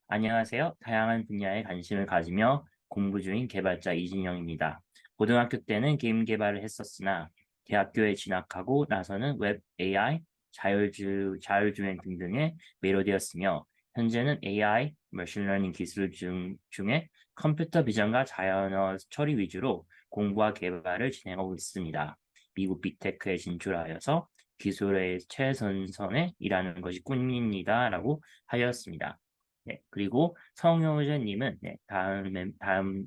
A: 안녕하세요. 다양한 분야에 관심을 가지며 공부 중인 개발자 이진영입니다. 고등학교 때는 게임 개발을 했었으나 대학교에 진학하고 나서는 웹 AI, 자율주행 등등에 매료되었으며 현재는 AI, 머신러닝 기술 중에 컴퓨터 비전과 자연어 처리 위주로 공부와 개발을 진행하고 있습니다. 미국 빅테크에 진출하여서 기술의 최전선에 일하는 것이 꿈입니다라고 하였습니다. 네, 그리고 성효재님은 네, 다음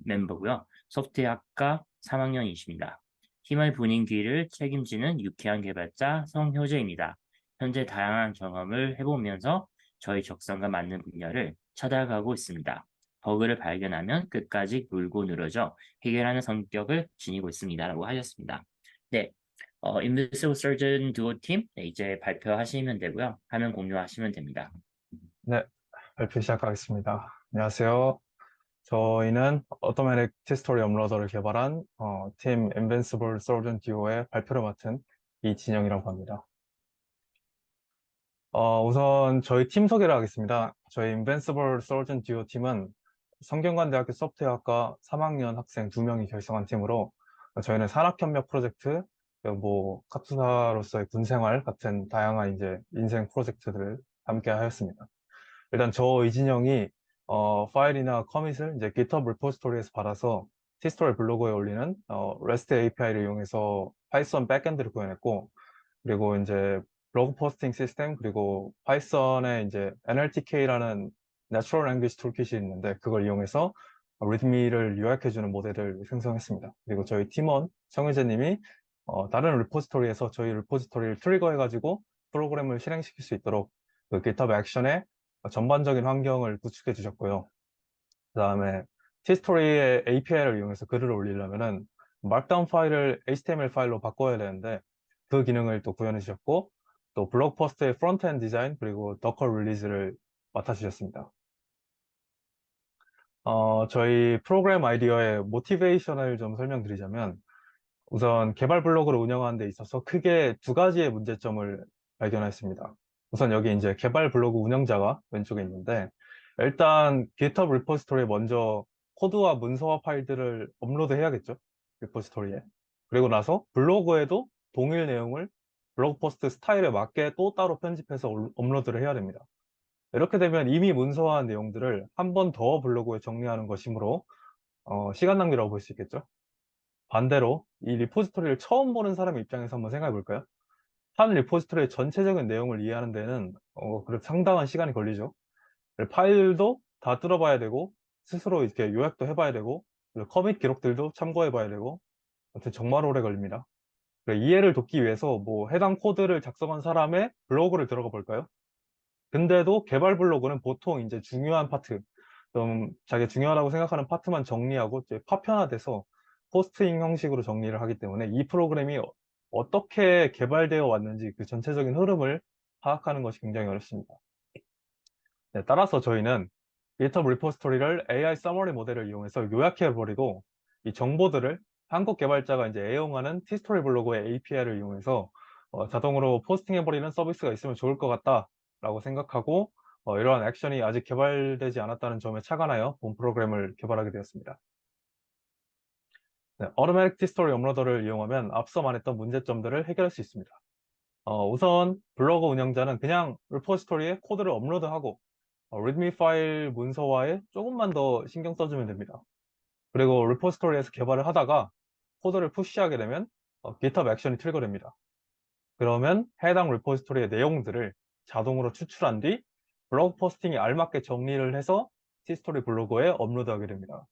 A: 멤버고요. 소프트웨어학과 3학년이십니다. 팀의 분위기를 책임지는 유쾌한 개발자 성효재입니다. 현재 다양한 경험을 해보면서 저희 적성과 맞는 분야를 찾아가고 있습니다. 버그를 발견하면 끝까지 물고 늘어져 해결하는 성격을 지니고 있습니다라고 하셨습니다. 네, Invisible Surgeon Duo 팀 네, 이제 발표하시면 되고요. 화면 공유하시면 됩니다.
D: 네, 발표 시작하겠습니다. 안녕하세요. 저희는 Automatic T-Story Uploader를 개발한 팀 Invincible Surgeon Duo의 발표를 맡은 이진영이라고 합니다. 우선 저희 팀 소개를 하겠습니다. 저희 Invincible Surgeon Duo 팀은 성균관대학교 소프트웨어학과 3학년 학생 2명이 결성한 팀으로 저희는 산학협력 프로젝트, 뭐 카투사로서의 군생활 같은 다양한 이제 인생 프로젝트들을 함께 하였습니다. 일단 저 이진영이 파일이나 커밋을 이제 GitHub 리포지토리에서 받아서 T스토리 블로그에 올리는 REST API를 이용해서 파이썬 백엔드를 구현했고, 그리고 이제 블로그 포스팅 시스템, 그리고 파이썬에 이제 NLTK라는 Natural Language Toolkit이 있는데 그걸 이용해서 리드미를 요약해주는 모델을 생성했습니다. 그리고 저희 팀원 정혜재님이 다른 리포지토리에서 저희 리포지토리를 트리거해가지고 프로그램을 실행시킬 수 있도록 그 GitHub 액션에 전반적인 환경을 구축해 주셨고요. 그 다음에 T스토리의 API를 이용해서 글을 올리려면은 마크다운 파일을 HTML 파일로 바꿔야 되는데 그 기능을 또 구현해 주셨고, 또 블로그 포스트의 프론트엔드 디자인 그리고 더커 릴리즈를 맡아주셨습니다. 저희 프로그램 아이디어의 모티베이션을 좀 설명드리자면, 우선 개발 블로그를 운영하는 데 있어서 크게 두 가지의 문제점을 발견했습니다. 우선 여기 이제 개발 블로그 운영자가 왼쪽에 있는데, 일단 GitHub 리포지토리에 먼저 코드와 문서와 파일들을 업로드 해야겠죠, 리포지토리에. 그리고 나서 블로그에도 동일 내용을 블로그 포스트 스타일에 맞게 또 따로 편집해서 업로드를 해야 됩니다. 이렇게 되면 이미 문서화한 내용들을 한 번 더 블로그에 정리하는 것이므로 시간 낭비라고 볼 수 있겠죠. 반대로 이 리포지토리를 처음 보는 사람 입장에서 한번 생각해 볼까요? 한 리포지토리의 전체적인 내용을 이해하는 데는 그래도 상당한 시간이 걸리죠. 파일도 다 뚫어봐야 되고 스스로 이렇게 요약도 해봐야 되고 커밋 기록들도 참고해봐야 되고 아무튼 정말 오래 걸립니다. 이해를 돕기 위해서 뭐 해당 코드를 작성한 사람의 블로그를 들어가 볼까요? 근데도 개발 블로그는 보통 이제 중요한 파트, 좀 자기 중요하다고 생각하는 파트만 정리하고 이제 파편화돼서 포스트잉 형식으로 정리를 하기 때문에 이 프로그램이 어떻게 개발되어 왔는지 그 전체적인 흐름을 파악하는 것이 굉장히 어렵습니다. 네, 따라서 저희는 GitHub 리포지토리를 AI 서머리 모델을 이용해서 요약해버리고 이 정보들을 한국 개발자가 이제 애용하는 티스토리 블로그의 API를 이용해서 자동으로 포스팅해버리는 서비스가 있으면 좋을 것 같다라고 생각하고 이러한 액션이 아직 개발되지 않았다는 점에 착안하여 본 프로그램을 개발하게 되었습니다. 네, Automatic T-Story 업로더를 이용하면 앞서 말했던 문제점들을 해결할 수 있습니다. 우선 블로그 운영자는 그냥 리포지토리에 코드를 업로드하고 readme 파일 문서화에 조금만 더 신경 써주면 됩니다. 그리고 리포지토리에서 개발을 하다가 코드를 푸시하게 되면 GitHub 액션이 트리거됩니다. 그러면 해당 리포지토리의 내용들을 자동으로 추출한 뒤 블로그 포스팅에 알맞게 정리를 해서 티스토리 블로그에 업로드하게 됩니다.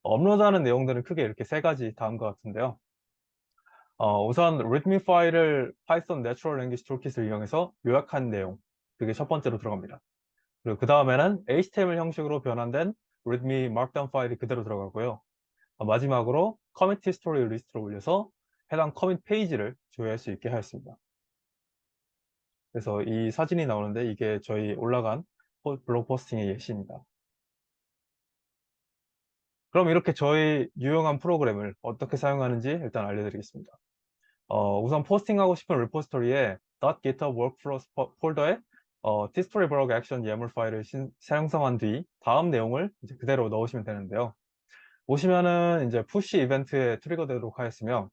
D: 업로드하는 내용들은 크게 이렇게 세 가지 다음과 같은데요. 우선 readme 파일을 Python Natural Language Toolkit을 이용해서 요약한 내용, 그게 첫 번째로 들어갑니다. 그리고 그 다음에는 HTML 형식으로 변환된 readme markdown 파일이 그대로 들어가고요. 마지막으로 commit history 리스트를 올려서 해당 커밋 페이지를 조회할 수 있게 하였습니다. 그래서 이 사진이 나오는데 이게 저희 올라간 블로그 포스팅의 예시입니다. 그럼 이렇게 저희 유용한 프로그램을 어떻게 사용하는지 일단 알려드리겠습니다. 우선 포스팅하고 싶은 리포지토리에 .github workflows 폴더에 tstory blog action YAML 파일을 생성한 뒤 다음 내용을 이제 그대로 넣으시면 되는데요. 보시면은 이제 푸시 이벤트에 트리거 되도록 하였으며,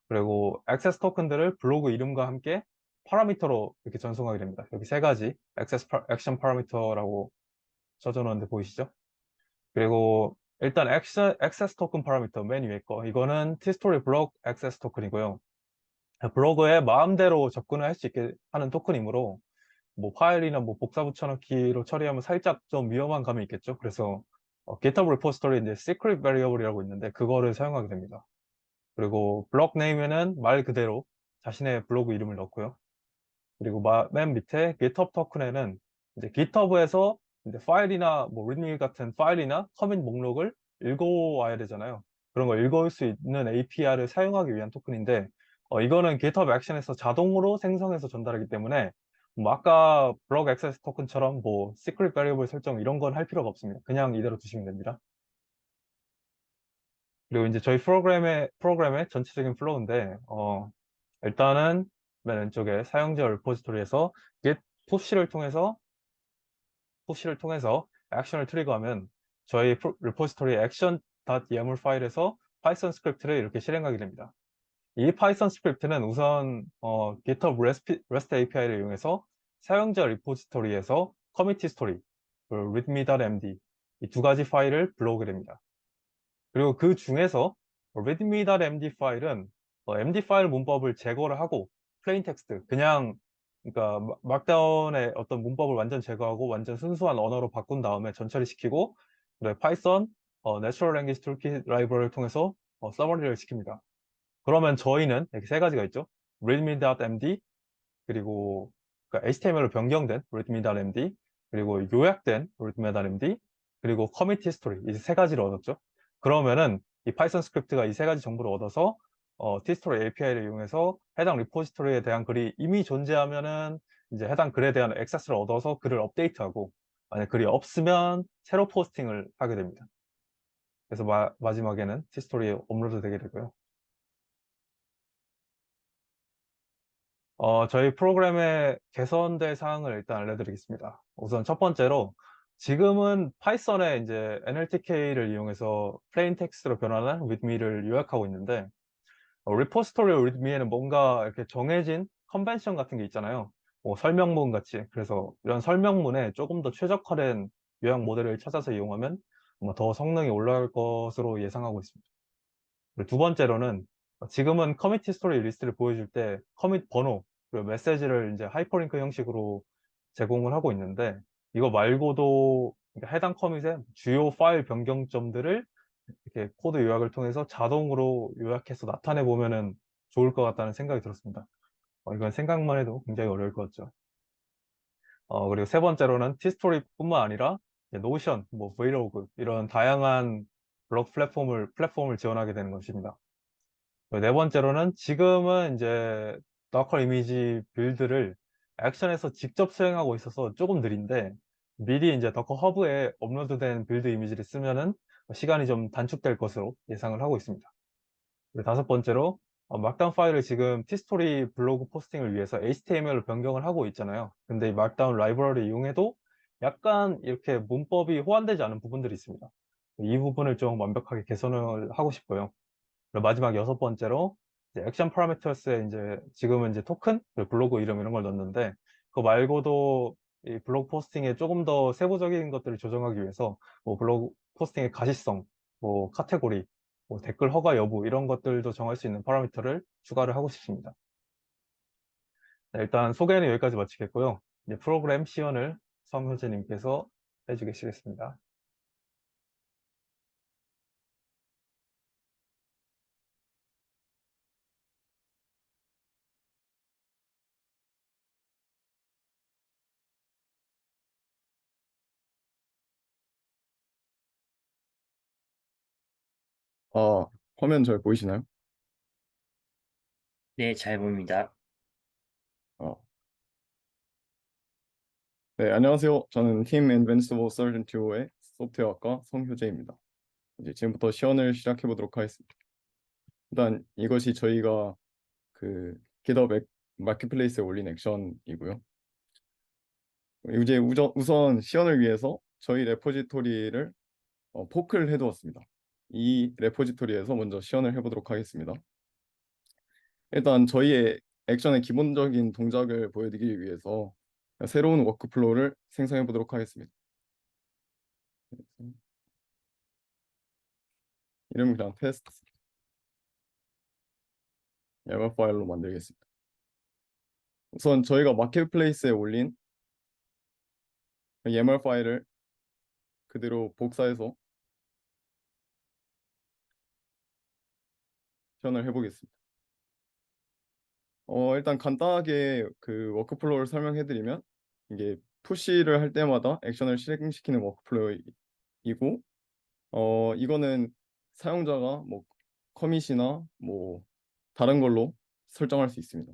D: 그리고 액세스 토큰들을 블로그 이름과 함께 파라미터로 이렇게 전송하게 됩니다. 여기 세 가지 액션 파라미터라고 써놓은데 보이시죠? 그리고 일단 액세스 토큰 파라미터 맨 위에 거, 이거는 tstory blog 액세스 토큰이고요. 블로그에 마음대로 접근을 할 수 있게 하는 토큰이므로 뭐 파일이나 뭐 복사 붙여넣기로 처리하면 살짝 좀 위험한 감이 있겠죠. 그래서 GitHub 리포지토리에 이제 secret variable이라고 있는데 그거를 사용하게 됩니다. 그리고 블록 네임에는 말 그대로 자신의 블로그 이름을 넣고요. 그리고 맨 밑에 GitHub 토큰에는 이제 GitHub에서 이제 파일이나 뭐 readme 같은 파일이나 커밋 목록을 읽어와야 되잖아요. 그런 걸 읽을 수 있는 API를 사용하기 위한 토큰인데 이거는 GitHub 액션에서 자동으로 생성해서 전달하기 때문에 뭐 아까 블록 액세스 토큰처럼 뭐 secret variable 설정 이런 건 할 필요가 없습니다. 그냥 이대로 두시면 됩니다. 그리고 이제 저희 프로그램의 전체적인 플로우인데 일단은 맨 왼쪽에 사용자 리포지토리에서 get 푸시를 통해서 액션을 트리거하면 저희 리포지토리 action.yaml 파일에서 파이썬 스크립트를 이렇게 실행하게 됩니다. 이 파이썬 스크립트는 우선 GitHub REST API를 이용해서 사용자 리포지토리에서 commit history, 그리고 readme.md 이 두 가지 파일을 불러오게 됩니다. 그리고 그 중에서 readme.md 파일은 md 파일 문법을 제거를 하고 plain text, 그냥 그러니까 막다운의 어떤 문법을 완전 제거하고 완전 순수한 언어로 바꾼 다음에 전처리 시키고, 그리고 파이썬 Natural Language Toolkit 라이브러리를 통해서 서머리를 시킵니다. 그러면 저희는 이렇게 세 가지가 있죠. readme.md, 그리고 그러니까 HTML로 변경된 readme.md, 그리고 요약된 readme.md, 그리고 commit history, 이 세 가지를 얻었죠. 그러면은 이 파이썬 스크립트가 이 세 가지 정보를 얻어서 tstory API를 이용해서 해당 리포지토리에 대한 글이 이미 존재하면은 이제 해당 글에 대한 액세스를 얻어서 글을 업데이트하고, 만약 글이 없으면 새로 포스팅을 하게 됩니다. 그래서 마지막에는 tstory에 업로드 되게 되고요. 저희 프로그램의 개선될 사항을 일단 알려드리겠습니다. 우선 첫 번째로, 지금은 파이썬에 이제 NLTK를 이용해서 plain text로 변환한 readme를 요약하고 있는데, 리포지토리 readme에는 뭔가 이렇게 정해진 컨벤션 같은 게 있잖아요. 뭐 설명문 같이. 그래서 이런 설명문에 조금 더 최적화된 요약 모델을 찾아서 이용하면 뭔가 더 성능이 올라갈 것으로 예상하고 있습니다. 그리고 두 번째로는, 지금은 커밋 히스토리 리스트를 보여줄 때 커밋 번호, 그리고 메시지를 이제 하이퍼링크 형식으로 제공을 하고 있는데, 이거 말고도 그러니까 해당 커밋의 주요 파일 변경점들을 이렇게 코드 요약을 통해서 자동으로 요약해서 나타내 보면은 좋을 것 같다는 생각이 들었습니다. 이건 생각만 해도 굉장히 어려울 것 같죠. 그리고 세 번째로는 티스토리뿐만 아니라 노션, 뭐 브이로그 이런 다양한 블로그 플랫폼을 지원하게 되는 것입니다. 네 번째로는 지금은 이제 도커 이미지 빌드를 액션에서 직접 수행하고 있어서 조금 느린데, 미리 이제 도커 허브에 업로드된 빌드 이미지를 쓰면은 시간이 좀 단축될 것으로 예상을 하고 있습니다. 그리고 다섯 번째로 막다운 파일을 지금 티스토리 블로그 포스팅을 위해서 HTML로 변경을 하고 있잖아요. 근데 이 막다운 라이브러리 이용해도 약간 이렇게 문법이 호환되지 않은 부분들이 있습니다. 이 부분을 좀 완벽하게 개선을 하고 싶고요. 그리고 마지막 여섯 번째로 이제 액션 파라미터스에 이제 지금은 이제 토큰, 그리고 블로그 이름 이런 걸 넣었는데 그거 말고도 이 블로그 포스팅에 조금 더 세부적인 것들을 조정하기 위해서 뭐 블로그 포스팅의 가시성, 뭐 카테고리, 뭐 댓글 허가 여부 이런 것들도 정할 수 있는 파라미터를 추가를 하고 싶습니다. 네, 일단 소개는 여기까지 마치겠고요. 이제 프로그램 시연을 성효재님께서 해주시겠습니다.
E: 화면 잘 보이시나요?
A: 네, 잘 보입니다.
E: 어, 네, 안녕하세요. 저는 팀 Invincible Sergeant 2의 소프트웨어학과 성효재입니다. 이제 지금부터 시연을 시작해 보도록 하겠습니다. 일단 이것이 저희가 그 GitHub 마켓플레이스에 올린 액션이고요. 이제 우선 시연을 위해서 저희 레포지토리를 포크를 해두었습니다. 이 레포지토리에서 먼저 시연을 해보도록 하겠습니다. 일단 저희의 액션의 기본적인 동작을 보여드리기 위해서 새로운 워크플로우를 생성해 보도록 하겠습니다. 이름은 그냥 테스트 야가 파일로 만들겠습니다. 우선 저희가 마켓플레이스에 올린 YAML 파일을 그대로 복사해서 시연을 해보겠습니다. 일단 간단하게 그 워크플로우를 설명해드리면 이게 푸시를 할 때마다 액션을 실행시키는 워크플로우이고 이거는 사용자가 뭐 커밋이나 뭐 다른 걸로 설정할 수 있습니다.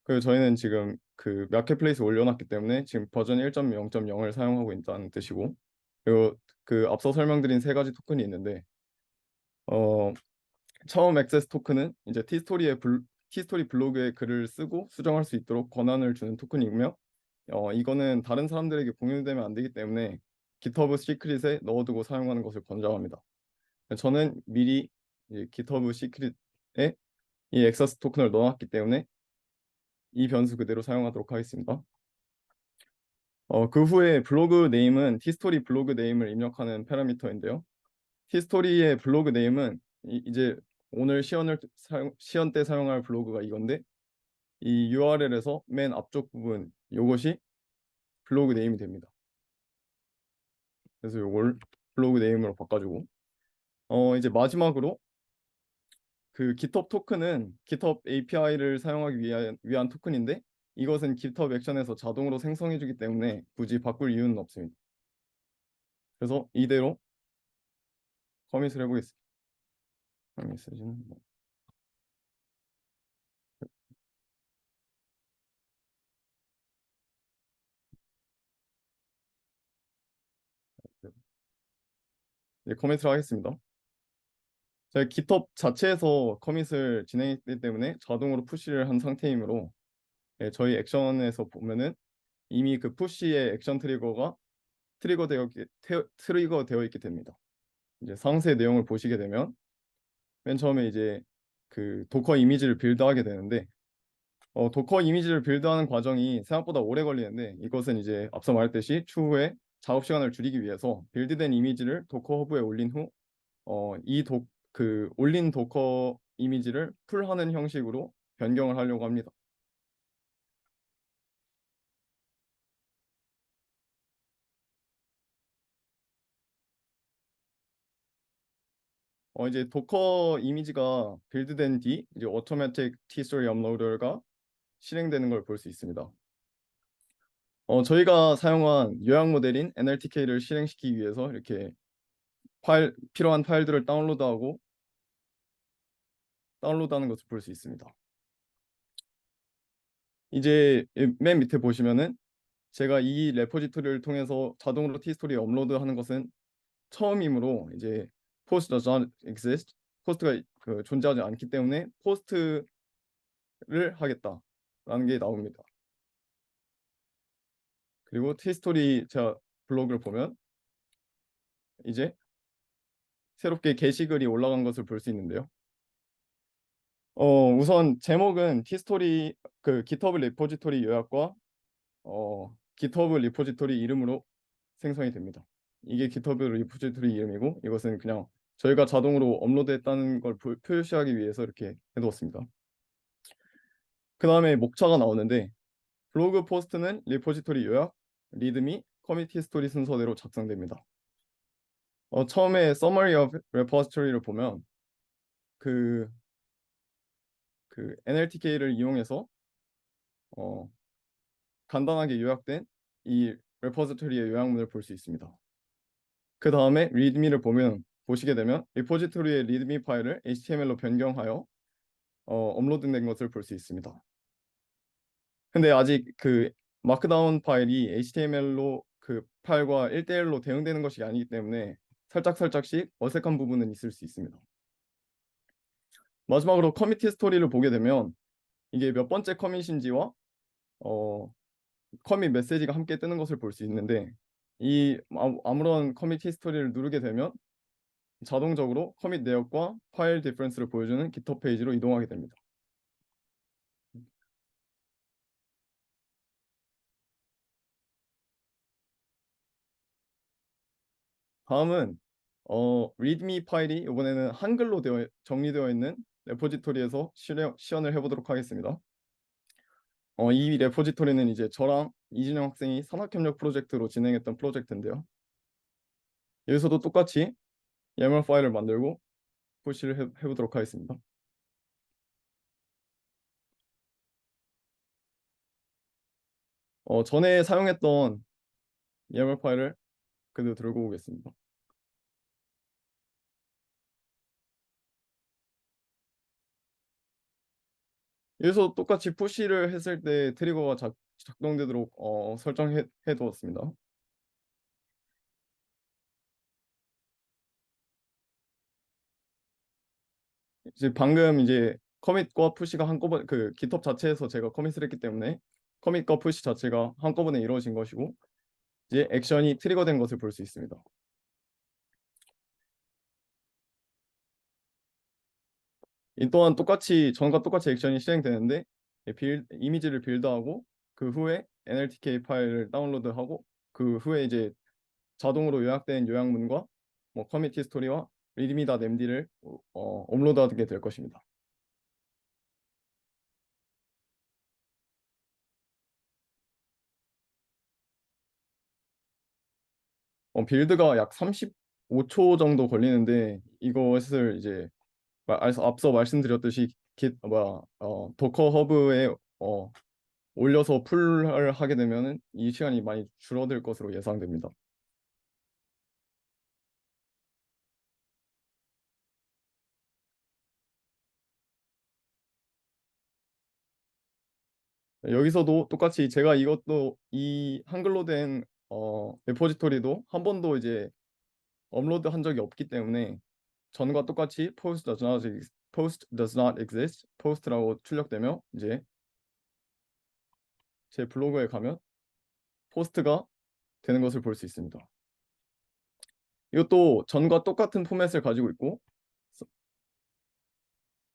E: 그리고 저희는 지금 그 마켓플레이스 올려놨기 때문에 지금 버전 1.0.0을 사용하고 있다는 뜻이고, 그리고 그 앞서 설명드린 세 가지 토큰이 있는데 처음 액세스 토큰은 이제 티스토리 블로그에 글을 쓰고 수정할 수 있도록 권한을 주는 토큰이고요. 이거는 다른 사람들에게 공유되면 안 되기 때문에 GitHub 시크릿에 넣어두고 사용하는 것을 권장합니다. 저는 미리 GitHub 시크릿에 이 액세스 토큰을 넣어놨기 때문에 이 변수 그대로 사용하도록 하겠습니다. 그 후에 블로그 네임은 티스토리 블로그 네임을 입력하는 파라미터인데요. 티스토리의 블로그 네임은 이제 오늘 시연 때 사용할 블로그가 이건데 이 URL에서 맨 앞쪽 부분 요것이 블로그 네임이 됩니다. 그래서 요걸 블로그 네임으로 바꿔주고 이제 마지막으로 그 GitHub 토큰은 GitHub API를 사용하기 위한 토큰인데 이것은 GitHub 액션에서 자동으로 생성해주기 때문에 굳이 바꿀 이유는 없습니다. 그래서 이대로 커밋을 해보겠습니다. 메시지는 커밋을 하겠습니다. 제가 GitHub 자체에서 커밋을 진행했기 때문에 자동으로 푸시를 한 상태이므로 저희 액션에서 보면은 이미 그 푸시의 액션 트리거가 트리거 되어 있게 됩니다. 이제 상세 내용을 보시게 되면 맨 처음에 이제 그 도커 이미지를 빌드하게 되는데 도커 이미지를 빌드하는 과정이 생각보다 오래 걸리는데 이것은 이제 앞서 말했듯이 추후에 작업 시간을 줄이기 위해서 빌드된 이미지를 도커 허브에 올린 후 올린 도커 이미지를 풀하는 형식으로 변경을 하려고 합니다. 이제 도커 이미지가 빌드된 뒤 이제 오토매틱 T-Story 업로더가 실행되는 걸 볼 수 있습니다. 저희가 사용한 요약 모델인 NLTK를 실행시키기 위해서 이렇게 필요한 파일들을 다운로드하는 것을 볼 수 있습니다. 이제 맨 밑에 보시면은 제가 이 레포지토리를 통해서 자동으로 T스토리에 업로드하는 것은 처음이므로 이제 post does not exist 포스트가 존재하지 않기 때문에 포스트를 하겠다라는 게 나옵니다. 그리고 티스토리 제가 블로그를 보면 이제 새롭게 게시글이 올라간 것을 볼 수 있는데요. 우선 제목은 티스토리 GitHub 리포지토리 요약과 GitHub 리포지토리 이름으로 생성이 됩니다. 이게 GitHub 리포지토리 이름이고 이것은 그냥 저희가 자동으로 업로드했다는 걸 표시하기 위해서 이렇게 해두었습니다. 그 다음에 목차가 나오는데 블로그 포스트는 리포지토리 요약, 리드미, 커뮤니티 스토리 순서대로 작성됩니다. 처음에 Summary of Repository를 보면 그 NLTK를 이용해서 간단하게 요약된 이 레포지토리의 요약문을 볼 수 있습니다. 그 다음에 readme를 보시게 되면 리포지토리의 readme 파일을 HTML로 변경하여 업로드된 것을 볼 수 있습니다. 근데 아직 마크다운 파일이 HTML로 파일과 1대1로 대응되는 것이 아니기 때문에 살짝씩 어색한 부분은 있을 수 있습니다. 마지막으로 커미티 스토리를 보게 되면 이게 몇 번째 커밋인지와 커밋 메시지가 함께 뜨는 것을 볼 수 있는데 아무런 커미티 스토리를 누르게 되면 자동적으로 커밋 내역과 파일 디퍼런스를 보여주는 GitHub 페이지로 이동하게 됩니다. 다음은 readme 파일이 이번에는 한글로 정리되어 있는 레포지토리에서 시연을 해보도록 하겠습니다. 이 레포지토리는 이제 저랑 이진영 학생이 산학협력 프로젝트로 진행했던 프로젝트인데요. 여기서도 똑같이 YAML 파일을 만들고 푸시를 해보도록 하겠습니다. 전에 사용했던 YAML 파일을 그대로 들고 오겠습니다. 여기서 똑같이 푸시를 했을 때 트리거가 작동되도록 설정해 두었습니다. 이제 방금 이제 커밋과 푸시가 한꺼번에 GitHub 자체에서 제가 커밋을 했기 때문에 커밋과 푸시 자체가 한꺼번에 이루어진 것이고 이제 액션이 트리거된 것을 볼 수 있습니다. 이 또한 전과 똑같이 액션이 실행되는데 이미지를 빌드하고 그 후에 NLTK 파일을 다운로드하고 그 후에 이제 자동으로 요약된 요약문과 커뮤니티 스토리와 readme.md를 업로드하게 될 것입니다. 빌드가 약 35초 정도 걸리는데 이것을 이제 앞서 말씀드렸듯이 도커 허브에 올려서 풀을 하게 되면 이 시간이 많이 줄어들 것으로 예상됩니다. 여기서도 똑같이 제가 이 한글로 된 레포지토리도 한 번도 이제 업로드 한 적이 없기 때문에 전과 똑같이 post does not exist, post라고 출력되며 이제 제 블로그에 가면 포스트가 되는 것을 볼 수 있습니다. 이것도 전과 똑같은 포맷을 가지고 있고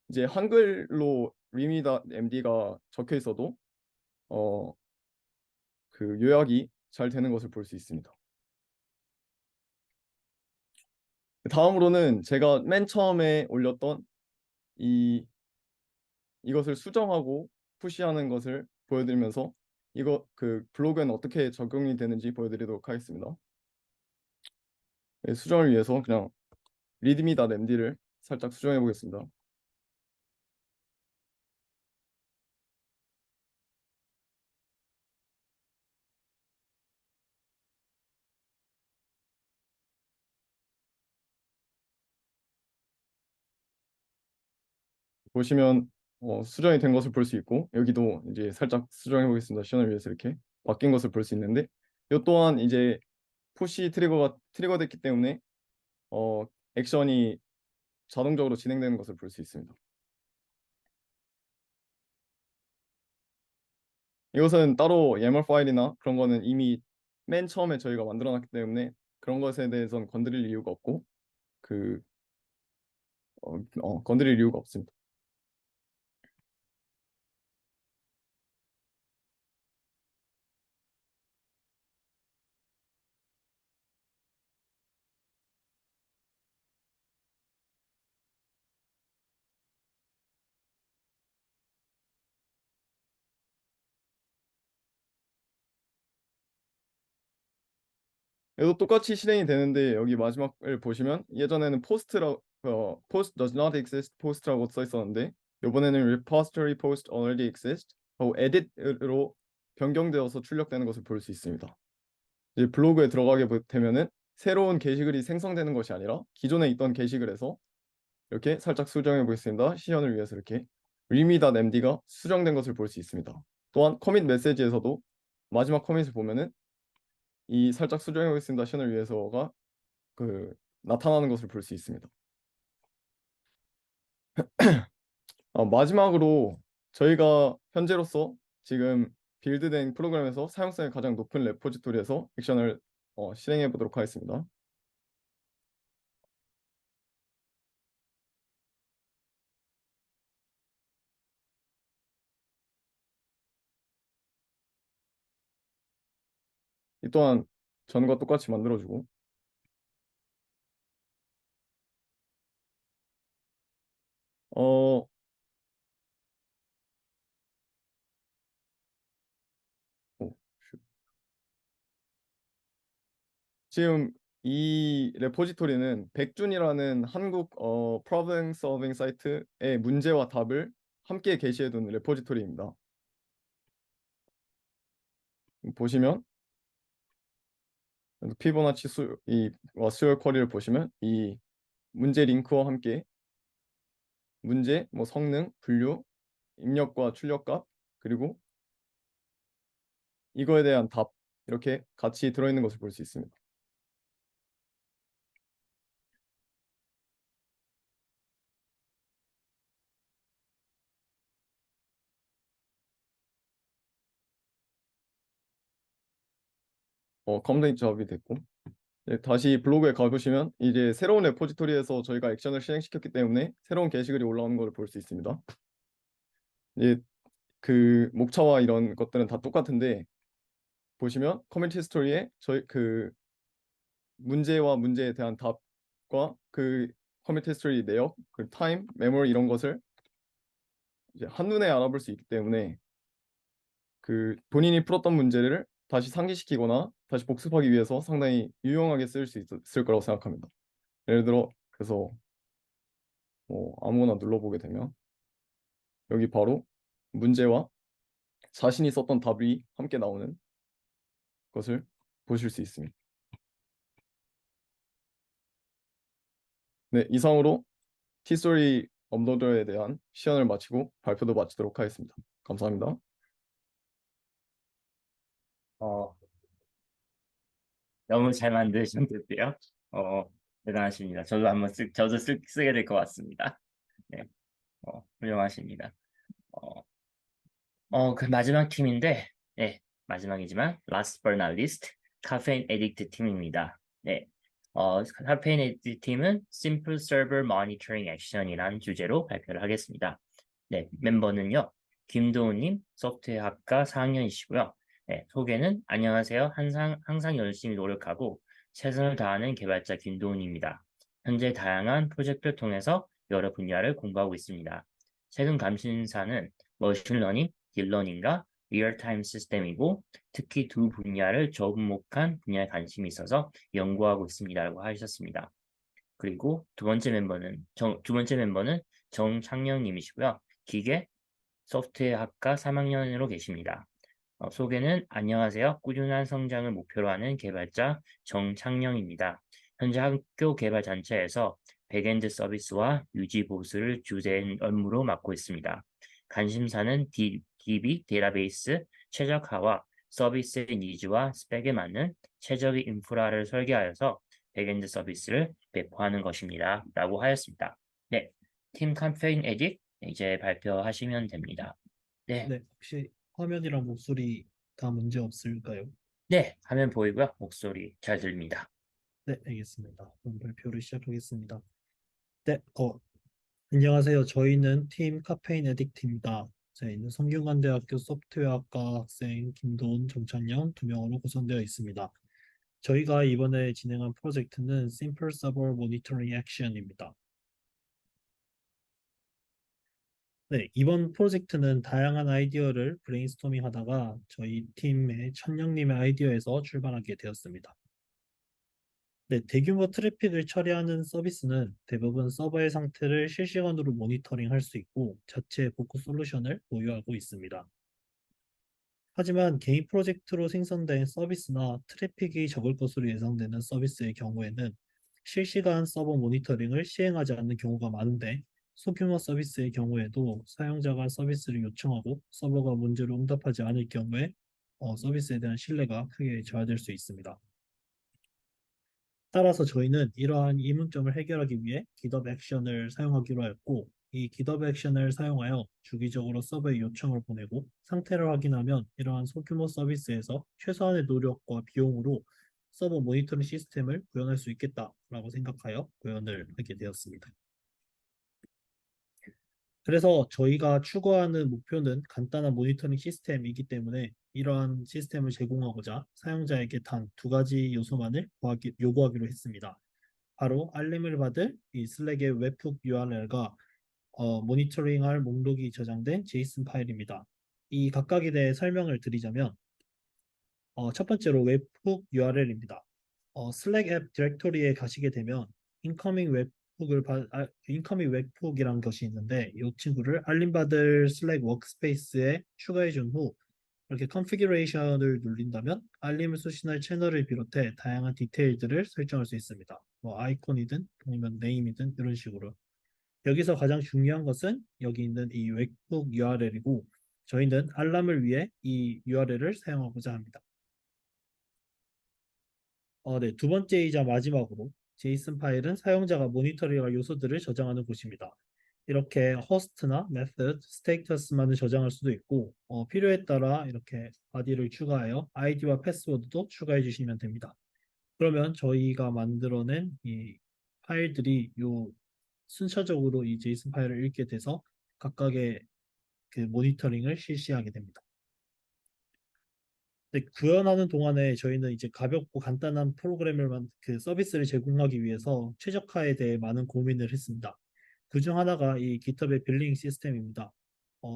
E: 이제 한글로 readme.md가 적혀 있어도 요약이 잘 되는 것을 볼 수 있습니다. 다음으로는 제가 맨 처음에 올렸던 이것을 수정하고 푸시하는 것을 보여드리면서 블로그에는 어떻게 적용이 되는지 보여드리도록 하겠습니다. 수정을 위해서 그냥 readme.md를 살짝 수정해 보겠습니다. 보시면 수정이 된 것을 볼 수 있고 여기도 이제 살짝 수정해 보겠습니다. 시연을 위해서 이렇게 바뀐 것을 볼 수 있는데 이 또한 이제 푸시 트리거됐기 때문에 액션이 자동적으로 진행되는 것을 볼 수 있습니다. 이것은 따로 YAML 파일이나 그런 거는 이미 맨 처음에 저희가 만들어놨기 때문에 그런 것에 대해서는 건드릴 이유가 없고 건드릴 이유가 없습니다. 얘도 똑같이 실행이 되는데 여기 마지막을 보시면 예전에는 post does not exist post라고 써 있었는데 이번에는 repository post already exist 하고 edit으로 변경되어서 출력되는 것을 볼 수 있습니다. 이제 블로그에 들어가게 되면은 새로운 게시글이 생성되는 것이 아니라 기존에 있던 게시글에서 이렇게 살짝 수정해 보겠습니다. 시연을 위해서 이렇게 readme.md가 수정된 것을 볼 수 있습니다. 또한 커밋 메시지에서도 마지막 커밋을 보면은 이 살짝 수정해 보겠습니다. 시연을 위해서가 나타나는 것을 볼 수 있습니다. 마지막으로 저희가 현재로서 지금 빌드된 프로그램에서 사용성이 가장 높은 레포지토리에서 액션을 실행해 보도록 하겠습니다. 이 또한 전과 똑같이 만들어주고 어, 오, 슛. 지금 이 레포지토리는 백준이라는 한국 프로블럼 solving 사이트의 문제와 답을 함께 게시해둔 레포지토리입니다. 보시면 피보나치 수열 쿼리를 보시면 이 문제 링크와 함께 문제, 뭐 성능, 분류, 입력과 출력값 그리고 이거에 대한 답 이렇게 같이 들어있는 것을 볼 수 있습니다. 컴플레인트 작업이 됐고 다시 블로그에 가보시면 이제 새로운 레포지토리에서 저희가 액션을 실행시켰기 때문에 새로운 게시글이 올라오는 걸 볼 수 있습니다. 이제 그 목차와 이런 것들은 다 똑같은데 보시면 커뮤니티 스토리에 저희 문제와 문제에 대한 답과 그 커뮤니티 스토리 내역, 그 타임, 메모리 이런 것을 이제 한눈에 알아볼 수 있기 때문에 본인이 풀었던 문제를 다시 상기시키거나 다시 복습하기 위해서 상당히 유용하게 쓸 수 있을 거라고 생각합니다. 예를 들어 그래서 아무거나 눌러보게 되면 여기 바로 문제와 자신이 썼던 답이 함께 나오는 것을 보실 수 있습니다. 네, 이상으로 티스토리 업로더에 대한 시연을 마치고 발표도 마치도록 하겠습니다. 감사합니다.
A: 어, 너무 잘 만드셨는데요. 대단하십니다. 저도 쓰게 될 것 같습니다. 네, 훌륭하십니다. 그 마지막 팀인데, 네, 마지막이지만 last but not least 카페인 에딕트 팀입니다. 네, 카페인 에딕트 팀은 Simple Server Monitoring Action이라는 주제로 발표를 하겠습니다. 네, 멤버는요, 김도훈님, 소프트웨어학과 4학년이시고요. 네, 소개는 안녕하세요. 항상 열심히 노력하고 최선을 다하는 개발자 김도훈입니다. 현재 다양한 프로젝트를 통해서 여러 분야를 공부하고 있습니다. 최근 감신사는 머신러닝, 딥러닝과 리얼타임 시스템이고 특히 두 분야를 접목한 분야에 관심이 있어서 연구하고 있습니다라고 하셨습니다. 그리고 두 번째 멤버는 정창영님이시고요. 기계 소프트웨어학과 3학년으로 계십니다. 소개는 안녕하세요. 꾸준한 성장을 목표로 하는 개발자 정창영입니다. 현재 학교 개발 단체에서 백엔드 서비스와 유지 보수를 주된 업무로 맡고 있습니다. 관심사는 DB 데이터베이스 최적화와 서비스의 니즈와 스펙에 맞는 최적의 인프라를 설계하여서 백엔드 서비스를 배포하는 것입니다. 라고 하였습니다. 네, 팀 캠페인 에딧 이제 발표하시면 됩니다. 네,
F: 네, 혹시 화면이랑 목소리 다 문제 없을까요?
A: 네, 화면 보이고요. 목소리 잘 들립니다.
F: 네, 알겠습니다. 그럼 발표를 시작하겠습니다. 네, 안녕하세요. 저희는 팀 카페인 에딕트입니다. 저희는 성균관대학교 소프트웨어학과 학생 김도훈, 정찬영 두 명으로 구성되어 있습니다. 저희가 이번에 진행한 프로젝트는 Simple Server Monitoring Action입니다. 네, 이번 프로젝트는 다양한 아이디어를 브레인스토밍 하다가 저희 팀의 천영님의 아이디어에서 출발하게 되었습니다. 네, 대규모 트래픽을 처리하는 서비스는 대부분 서버의 상태를 실시간으로 모니터링 할 수 있고 자체 복구 솔루션을 보유하고 있습니다. 하지만 개인 프로젝트로 생성된 서비스나 트래픽이 적을 것으로 예상되는 서비스의 경우에는 실시간 서버 모니터링을 시행하지 않는 경우가 많은데 소규모 서비스의 경우에도 사용자가 서비스를 요청하고 서버가 문제로 응답하지 않을 경우에 서비스에 대한 신뢰가 크게 저하될 수 있습니다. 따라서 저희는 이러한 이문점을 해결하기 위해 GitHub 액션을 사용하기로 하였고, 이 GitHub 액션을 사용하여 주기적으로 서버에 요청을 보내고 상태를 확인하면 이러한 소규모 서비스에서 최소한의 노력과 비용으로 서버 모니터링 시스템을 구현할 수 있겠다라고 생각하여 구현을 하게 되었습니다. 그래서 저희가 추구하는 목표는 간단한 모니터링 시스템이기 때문에 이러한 시스템을 제공하고자 사용자에게 단 두 가지 요소만을 요구하기로 했습니다. 바로 알림을 받을 이 슬랙의 웹훅 URL과 모니터링할 목록이 저장된 JSON 파일입니다. 이 각각에 대해 설명을 드리자면 첫 번째로 웹훅 URL입니다. 슬랙 앱 디렉토리에 가시게 되면 인커밍 웹훅이라는 것이 있는데 이 친구를 알림받을 슬랙 워크스페이스에 추가해 준 후 이렇게 컨피규레이션을 누른다면 알림을 수신할 채널을 비롯해 다양한 디테일들을 설정할 수 있습니다. 뭐 아이콘이든 아니면 네임이든 이런 식으로. 여기서 가장 중요한 것은 여기 있는 이 웹북 URL이고 저희는 알람을 위해 이 URL을 사용하고자 합니다. 네, 두 번째이자 마지막으로 JSON 파일은 사용자가 모니터링할 요소들을 저장하는 곳입니다. 이렇게 호스트나 메소드, 스테이터스만을 저장할 수도 있고 필요에 따라 이렇게 바디를 추가하여 아이디와 패스워드도 추가해 주시면 됩니다. 그러면 저희가 만들어낸 이 파일들이 순차적으로 이 JSON 파일을 읽게 돼서 각각의 그 모니터링을 실시하게 됩니다. 구현하는 동안에 저희는 이제 가볍고 간단한 그 서비스를 제공하기 위해서 최적화에 대해 많은 고민을 했습니다. 그중 하나가 이 GitHub의 빌링 시스템입니다.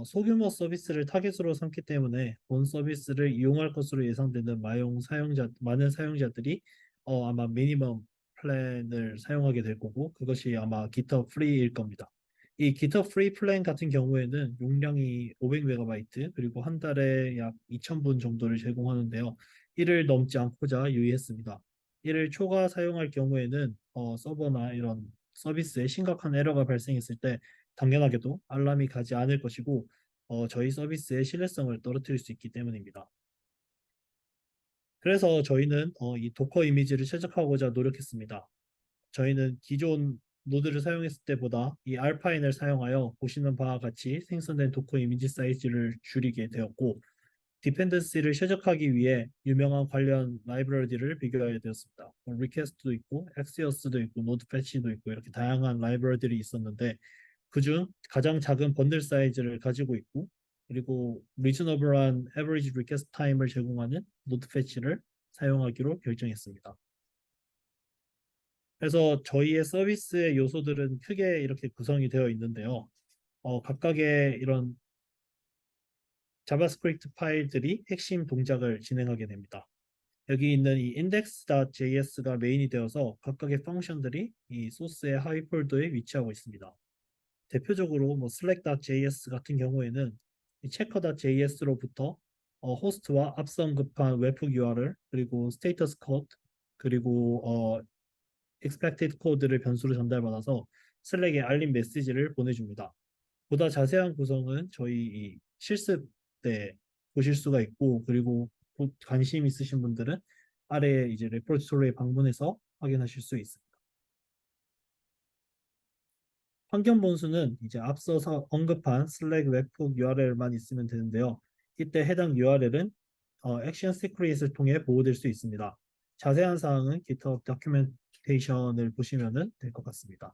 F: 소규모 서비스를 타깃으로 삼기 때문에 본 서비스를 이용할 것으로 예상되는 많은 사용자들이 아마 미니멈 플랜을 사용하게 될 거고 그것이 아마 GitHub 프리일 겁니다. 이 GitHub 프리 플랜 같은 경우에는 용량이 500MB 그리고 한 달에 약 2,000분 정도를 제공하는데요. 이를 넘지 않고자 유의했습니다. 이를 초과 사용할 경우에는 서버나 이런 서비스에 심각한 에러가 발생했을 때 당연하게도 알람이 가지 않을 것이고 저희 서비스의 신뢰성을 떨어뜨릴 수 있기 때문입니다. 그래서 저희는 이 도커 이미지를 최적화하고자 노력했습니다. 저희는 기존 노드를 사용했을 때보다 이 알파인을 사용하여 보시는 바와 같이 생성된 도커 이미지 사이즈를 줄이게 되었고 디펜던시를 최적화하기 위해 유명한 관련 라이브러리를 비교하게 되었습니다. 리퀘스트도 있고 엑시어스도 있고 노드 패치도 있고 이렇게 다양한 라이브러리들이 있었는데 그중 가장 작은 번들 사이즈를 가지고 있고 그리고 리즈너블한 에버리지 리퀘스트 타임을 제공하는 노드 패치를 사용하기로 결정했습니다. 그래서 저희의 서비스의 요소들은 크게 이렇게 구성이 되어 있는데요. 각각의 이런 자바스크립트 파일들이 핵심 동작을 진행하게 됩니다. 여기 있는 이 index.js가 메인이 되어서 각각의 펑션들이 이 소스의 하위 폴더에 위치하고 있습니다. 대표적으로 뭐 slack.js 같은 경우에는 이 checker.js로부터 호스트와 앞서 언급한 웹훅 URL 그리고 스테이터스 코드 그리고 expected 코드를 변수로 전달받아서 슬랙에 알림 메시지를 보내줍니다. 보다 자세한 구성은 저희 이 실습 때 보실 수가 있고 그리고 관심 있으신 분들은 아래 이제 레포지토리에 방문해서 확인하실 수 있습니다. 환경 변수는 이제 앞서서 언급한 슬랙 웹훅 URL만 있으면 되는데요. 이때 해당 URL은 액션 시크릿을 통해 보호될 수 있습니다. 자세한 사항은 GitHub 다큐멘테이션을 보시면 될 것 같습니다.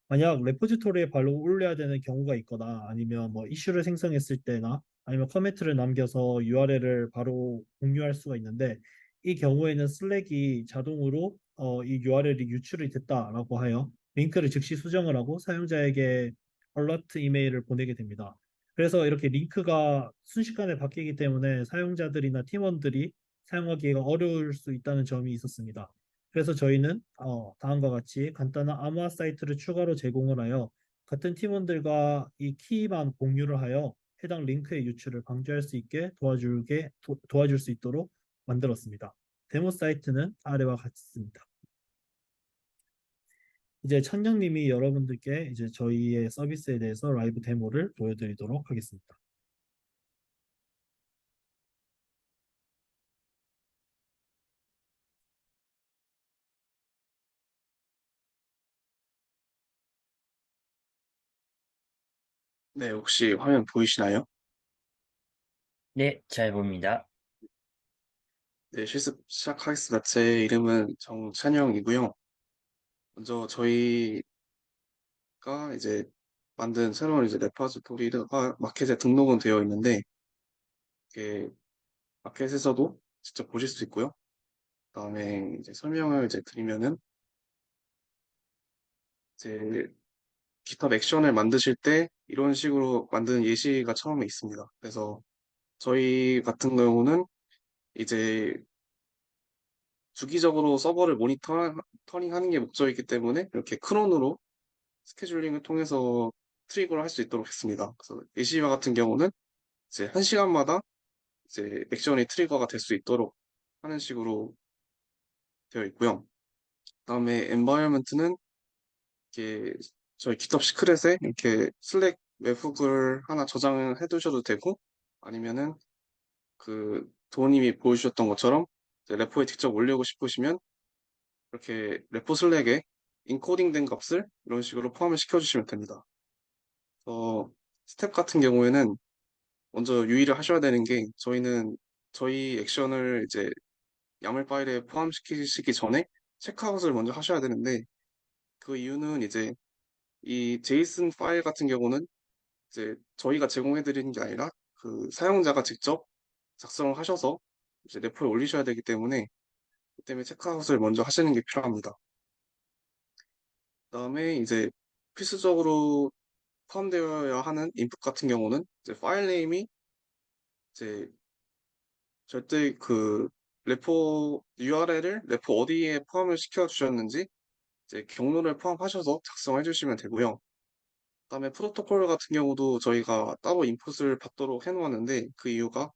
F: 만약 레포지토리에 바로 올려야 되는 경우가 있거나 아니면 뭐 이슈를 생성했을 때나 아니면 커멘트를 남겨서 URL을 바로 공유할 수가 있는데 이 경우에는 슬랙이 자동으로 이 URL이 유출이 됐다라고 하여 링크를 즉시 수정을 하고 사용자에게 얼러트 이메일을 보내게 됩니다. 그래서 이렇게 링크가 순식간에 바뀌기 때문에 사용자들이나 팀원들이 사용하기가 어려울 수 있다는 점이 있었습니다. 그래서 저희는 다음과 같이 간단한 암호화 사이트를 추가로 제공을 하여 같은 팀원들과 이 키만 공유를 하여 해당 링크의 유출을 방지할 수 있게 도와줄 수 있도록 만들었습니다. 데모 사이트는 아래와 같습니다. 이제 천장님이 여러분들께 이제 저희의 서비스에 대해서 라이브 데모를 보여드리도록 하겠습니다.
G: 네, 혹시 화면 보이시나요?
A: 네, 잘 봅니다.
G: 네, 실습 시작하겠습니다. 제 이름은 정찬영이고요. 먼저 저희가 이제 만든 새로운 이제 레퍼지토리가 마켓에 등록은 되어 있는데, 이게 마켓에서도 직접 보실 수 있고요. 그다음에 이제 설명을 이제 드리면은, 이제 GitHub 액션을 만드실 때 이런 식으로 만드는 예시가 처음에 있습니다. 그래서 저희 같은 경우는 이제 주기적으로 서버를 모니터링하는 게 목적이기 때문에 이렇게 크론으로 스케줄링을 통해서 트리거를 할 수 있도록 했습니다. 그래서 예시와 같은 경우는 이제 1시간마다 이제 액션이 트리거가 될 수 있도록 하는 식으로 되어 있고요. 그다음에 environment는 이렇게 저희 GitHub 시크릿에 이렇게 슬랙 웹훅을 하나 저장을 해 두셔도 되고 아니면은 그 도우님이 보여주셨던 것처럼 이제 레포에 직접 올리고 싶으시면 이렇게 레포 슬랙에 인코딩된 값을 이런 식으로 포함을 시켜주시면 됩니다. 스텝 같은 경우에는 먼저 유의를 하셔야 되는 게 저희는 저희 액션을 이제 YAML 파일에 포함시키시기 전에 체크아웃을 먼저 하셔야 되는데 그 이유는 이제 이 JSON 파일 같은 경우는 이제 저희가 제공해 드리는 게 아니라 그 사용자가 직접 작성을 하셔서 이제 레포에 올리셔야 되기 때문에 그 때문에 체크아웃을 먼저 하시는 게 필요합니다. 그다음에 이제 필수적으로 포함되어야 하는 인풋 같은 경우는 이제 파일 네임이 이제 절대 그 레포 URL을 레포 어디에 포함을 시켜 주셨는지 이제 경로를 포함하셔서 작성해 주시면 되고요. 그다음에 프로토콜 같은 경우도 저희가 따로 인풋을 받도록 해 놓았는데 그 이유가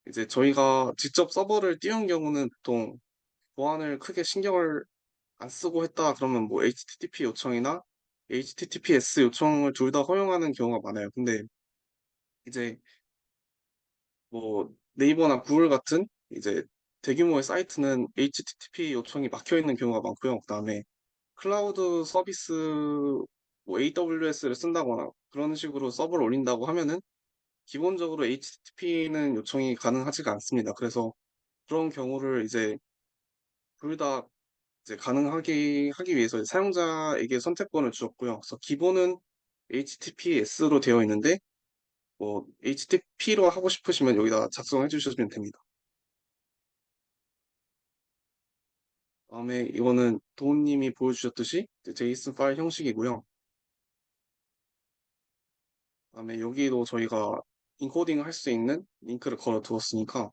G: 이제 저희가 직접 서버를 띄운 경우는 보통 보안을 크게 신경을 안 쓰고 했다 그러면 뭐 HTTP 요청이나 HTTPS 요청을 둘 다 허용하는 경우가 많아요. 근데 이제 뭐 네이버나 구글 같은 이제 대규모의 사이트는 HTTP 요청이 막혀 있는 경우가 많고요. 그다음에 클라우드 서비스 뭐 AWS를 쓴다거나 그런 식으로 서버를 올린다고 하면은 기본적으로 HTTP는 요청이 가능하지가 않습니다. 그래서 그런 경우를 이제 둘 다 이제 하기 위해서 사용자에게 선택권을 주었고요. 그래서 기본은 HTTPS로 되어 있는데 뭐 HTTP로 하고 싶으시면 여기다 작성해 주시면 됩니다. 다음에 이거는 도훈님이 보여주셨듯이 이제 JSON 파일 형식이고요. 다음에 여기도 저희가 인코딩을 할 수 있는 링크를 걸어 두었으니까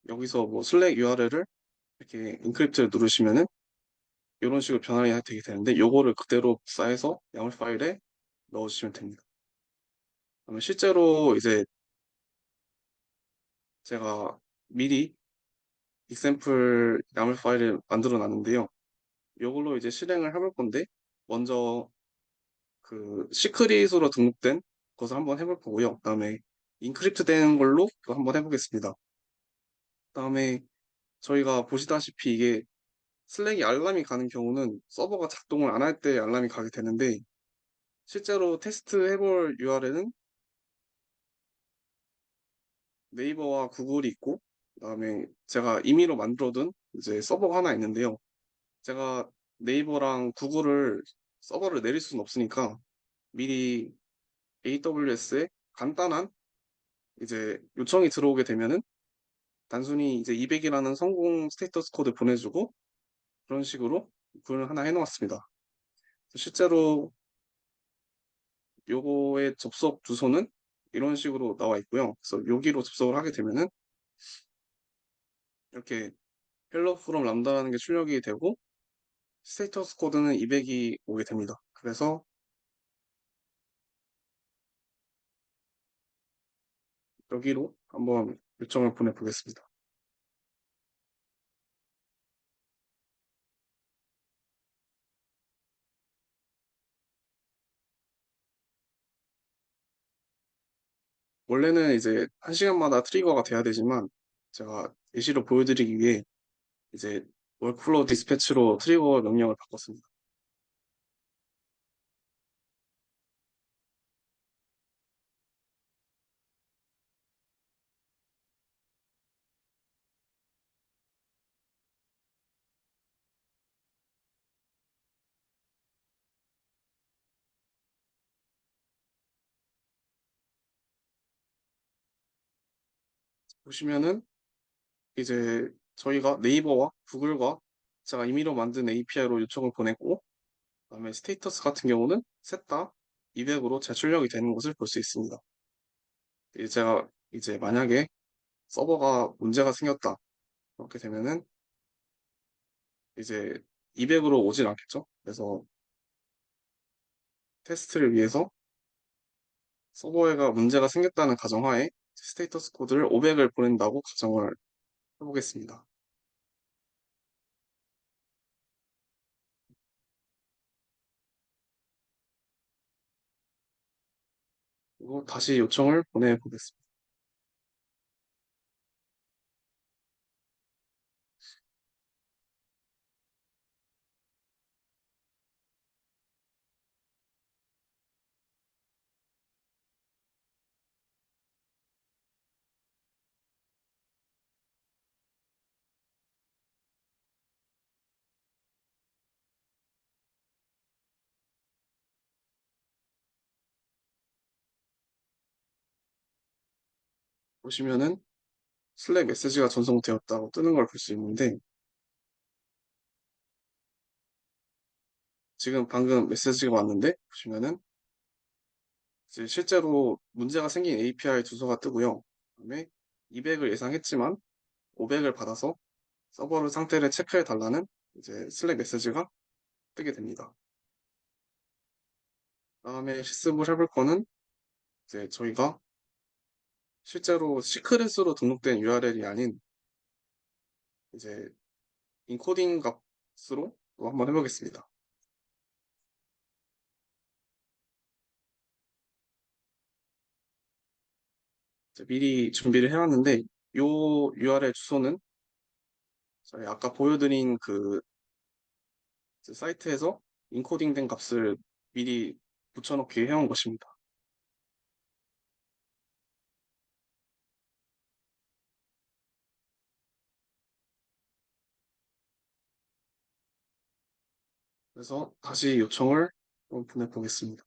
G: 여기서 뭐 슬랙 URL을 이렇게 인크립트를 누르시면은 이런 식으로 변환이 되게 되는데 요거를 그대로 복사해서 YAML 파일에 넣어주시면 됩니다. 그러면 실제로 이제 제가 미리 example YAML 파일을 만들어 놨는데요. 요걸로 이제 실행을 해볼 건데 먼저 그 시크릿으로 등록된 것을 한번 해볼 거고요. 그다음에 인크립트 된 걸로 또 한번 해보겠습니다. 그다음에 저희가 보시다시피 이게 슬랙이 알람이 가는 경우는 서버가 작동을 안 할 때 알람이 가게 되는데 실제로 테스트 해볼 URL은 네이버와 구글이 있고 그다음에 제가 임의로 만들어둔 이제 서버가 하나 있는데요. 제가 네이버랑 구글을 서버를 내릴 수는 없으니까 미리 AWS에 간단한 이제 요청이 들어오게 되면은 단순히 이제 200이라는 성공 스테이터스 코드 보내주고 그런 식으로 구현을 하나 해놓았습니다. 실제로 요거의 접속 주소는 이런 식으로 나와 있고요. 그래서 여기로 접속을 하게 되면은 이렇게 hello from 람다라는 게 출력이 되고 스테이터스 코드는 200이 오게 됩니다. 그래서 여기로 한번 요청을 보내보겠습니다. 원래는 이제 1시간마다 트리거가 돼야 되지만 제가 예시로 보여드리기 위해 이제 월크플로우 디스패치로 트리거 명령을 바꿨습니다. 보시면은 이제 저희가 네이버와 구글과 제가 임의로 만든 API로 요청을 보냈고 그다음에 스테이터스 같은 경우는 셋 다 200으로 재출력이 되는 것을 볼 수 있습니다. 이제 제가 이제 만약에 서버가 문제가 생겼다 그렇게 되면은 이제 200으로 오진 않겠죠. 그래서 테스트를 위해서 서버에가 문제가 생겼다는 가정하에 스테이터스 코드를 500을 보낸다고 가정을 해보겠습니다. 그리고 다시 요청을 보내보겠습니다. 보시면은 슬랙 메시지가 전송되었다고 뜨는 걸 볼 수 있는데 지금 방금 메시지가 왔는데 보시면은 이제 실제로 문제가 생긴 API 주소가 뜨고요. 그다음에 200을 예상했지만 500을 받아서 서버 상태를 체크해 달라는 이제 슬랙 메시지가 뜨게 됩니다. 그다음에 실습을 해볼 거는 이제 저희가 실제로 시크릿으로 등록된 URL이 아닌 이제 인코딩 값으로 또 한번 해보겠습니다. 이제 미리 준비를 해왔는데 요 URL 주소는 저희 아까 보여드린 그 사이트에서 인코딩된 값을 미리 붙여넣기 해온 것입니다. 그래서 다시 요청을 한번 보내보겠습니다.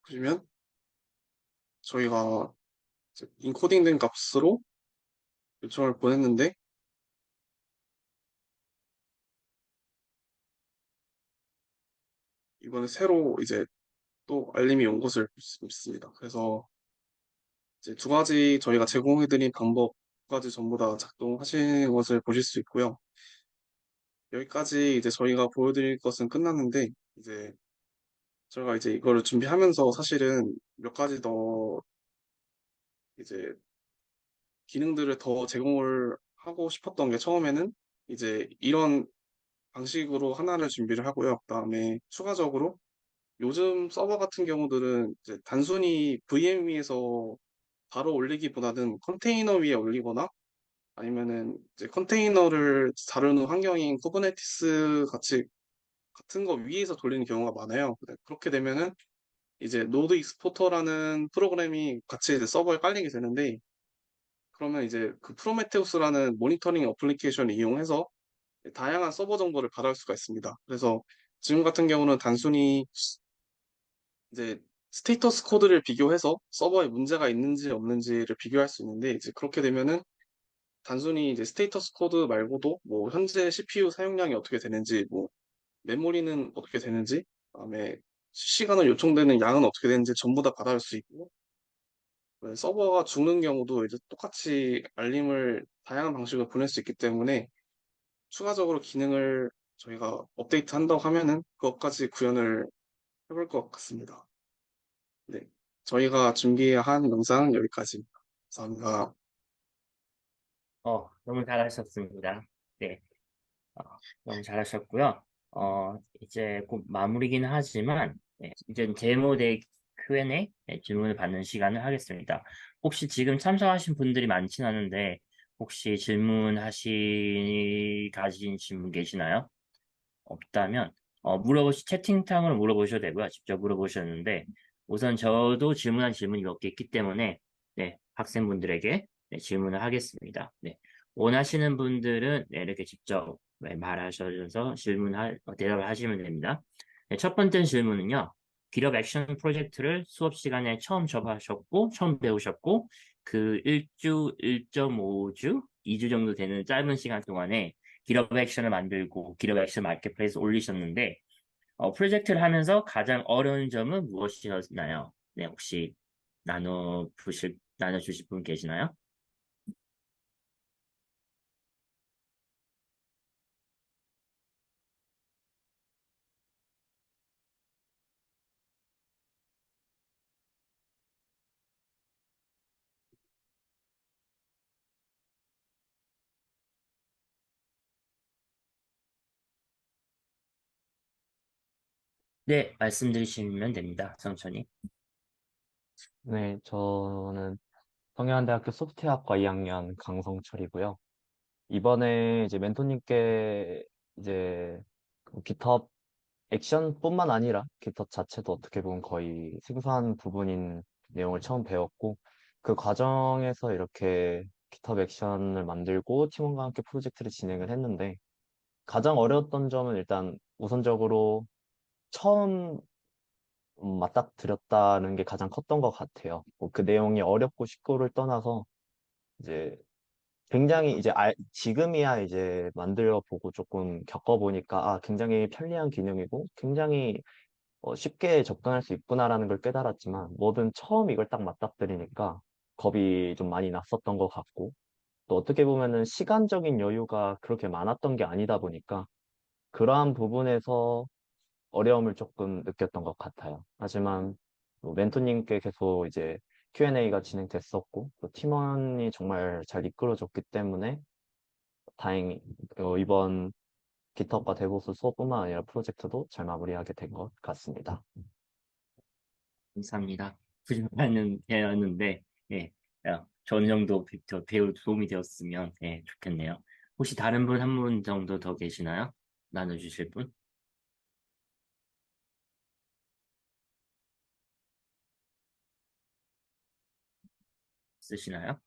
G: 보시면 저희가 이제 인코딩된 값으로 요청을 보냈는데 이번에 새로 이제 또 알림이 온 것을 볼 수 있습니다. 그래서 이제 두 가지 저희가 제공해드린 방법 두 가지 전부 다 작동하시는 것을 보실 수 있고요. 여기까지 이제 저희가 보여드릴 것은 끝났는데 이제 제가 이제 이거를 준비하면서 사실은 몇 가지 더 이제 기능들을 더 제공을 하고 싶었던 게 처음에는 이제 이런 방식으로 하나를 준비를 하고요. 그다음에 추가적으로 요즘 서버 같은 경우들은 이제 단순히 VM에서 바로 올리기보다는 컨테이너 위에 올리거나 아니면은 이제 컨테이너를 다루는 환경인 쿠버네티스 같은 거 위에서 돌리는 경우가 많아요. 그렇게 되면은 이제 노드 익스포터라는 프로그램이 같이 이제 서버에 깔리게 되는데 그러면 이제 그 프로메테우스라는 모니터링 어플리케이션을 이용해서 다양한 서버 정보를 받아올 수가 있습니다. 그래서 지금 같은 경우는 단순히 이제 스테이터스 코드를 비교해서 서버에 문제가 있는지 없는지를 비교할 수 있는데 이제 그렇게 되면은 단순히 이제 스테이터스 코드 말고도 뭐 현재 CPU 사용량이 어떻게 되는지 뭐 메모리는 어떻게 되는지 그다음에 실시간으로 요청되는 양은 어떻게 되는지 전부 다 받아올 수 있고 서버가 죽는 경우도 이제 똑같이 알림을 다양한 방식으로 보낼 수 있기 때문에 추가적으로 기능을 저희가 업데이트 한다고 하면은 그것까지 구현을 해볼 것 같습니다. 네. 저희가 준비한 영상은 여기까지입니다. 감사합니다.
A: 너무 잘하셨습니다. 네. 어, 너무 잘하셨고요. 이제 곧 마무리긴 하지만, 이제 제모 대 Q&A 질문을 받는 시간을 하겠습니다. 혹시 지금 참석하신 분들이 많진 않은데, 혹시 가진 질문 계시나요? 없다면, 채팅창으로 물어보셔도 되고요. 직접 물어보셨는데, 우선 저도 질문한 질문이 몇 개 있기 때문에, 네, 학생분들에게 질문을 하겠습니다. 네. 원하시는 분들은 이렇게 직접 말하셔서 대답을 하시면 됩니다. 네, 첫 번째 질문은요. 기업 액션 프로젝트를 수업 시간에 처음 접하셨고, 처음 배우셨고, 그 1주, 1.5주, 2주 정도 되는 짧은 시간 동안에 기업 액션을 만들고 기업 액션 마켓플레이스 올리셨는데, 프로젝트를 하면서 가장 어려운 점은 무엇이었나요? 네, 혹시 나눠주실 분 계시나요? 네, 말씀드리시면 됩니다. 천천히.
C: 네, 저는 성균관대학교 소프트웨어학과 2학년 강성철이고요. 이번에 이제 멘토님께 이제 그 GitHub 액션뿐만 아니라 GitHub 자체도 어떻게 보면 거의 생소한 부분인 내용을 처음 배웠고, 그 과정에서 이렇게 GitHub 액션을 만들고 팀원과 함께 프로젝트를 진행을 했는데, 가장 어려웠던 점은 일단 우선적으로 처음 맞닥뜨렸다는 게 가장 컸던 것 같아요. 뭐그 내용이 어렵고 쉽고를 떠나서 이제 굉장히 이제 지금이야 이제 만들어 보고 조금 겪어보니까 굉장히 편리한 기능이고 굉장히 쉽게 접근할 수 있구나라는 걸 깨달았지만 뭐든 처음 이걸 딱 맞닥뜨리니까 겁이 좀 많이 났었던 것 같고, 또 어떻게 보면은 시간적인 여유가 그렇게 많았던 게 아니다 보니까 그러한 부분에서 어려움을 조금 느꼈던 것 같아요. 하지만 뭐 멘토님께 계속 이제 Q&A가 진행됐었고 또 팀원이 정말 잘 이끌어줬기 때문에 다행히 이번 깃허브과 데브옵스 수업뿐만 아니라 프로젝트도 잘 마무리하게 된 것 같습니다.
A: 감사합니다. 부족하는 대화였는데, 예, 어느 정도 배울 도움이 되었으면, 좋겠네요. 혹시 다른 분 한 분 정도 더 계시나요? 나눠주실 분? 쓰시나요?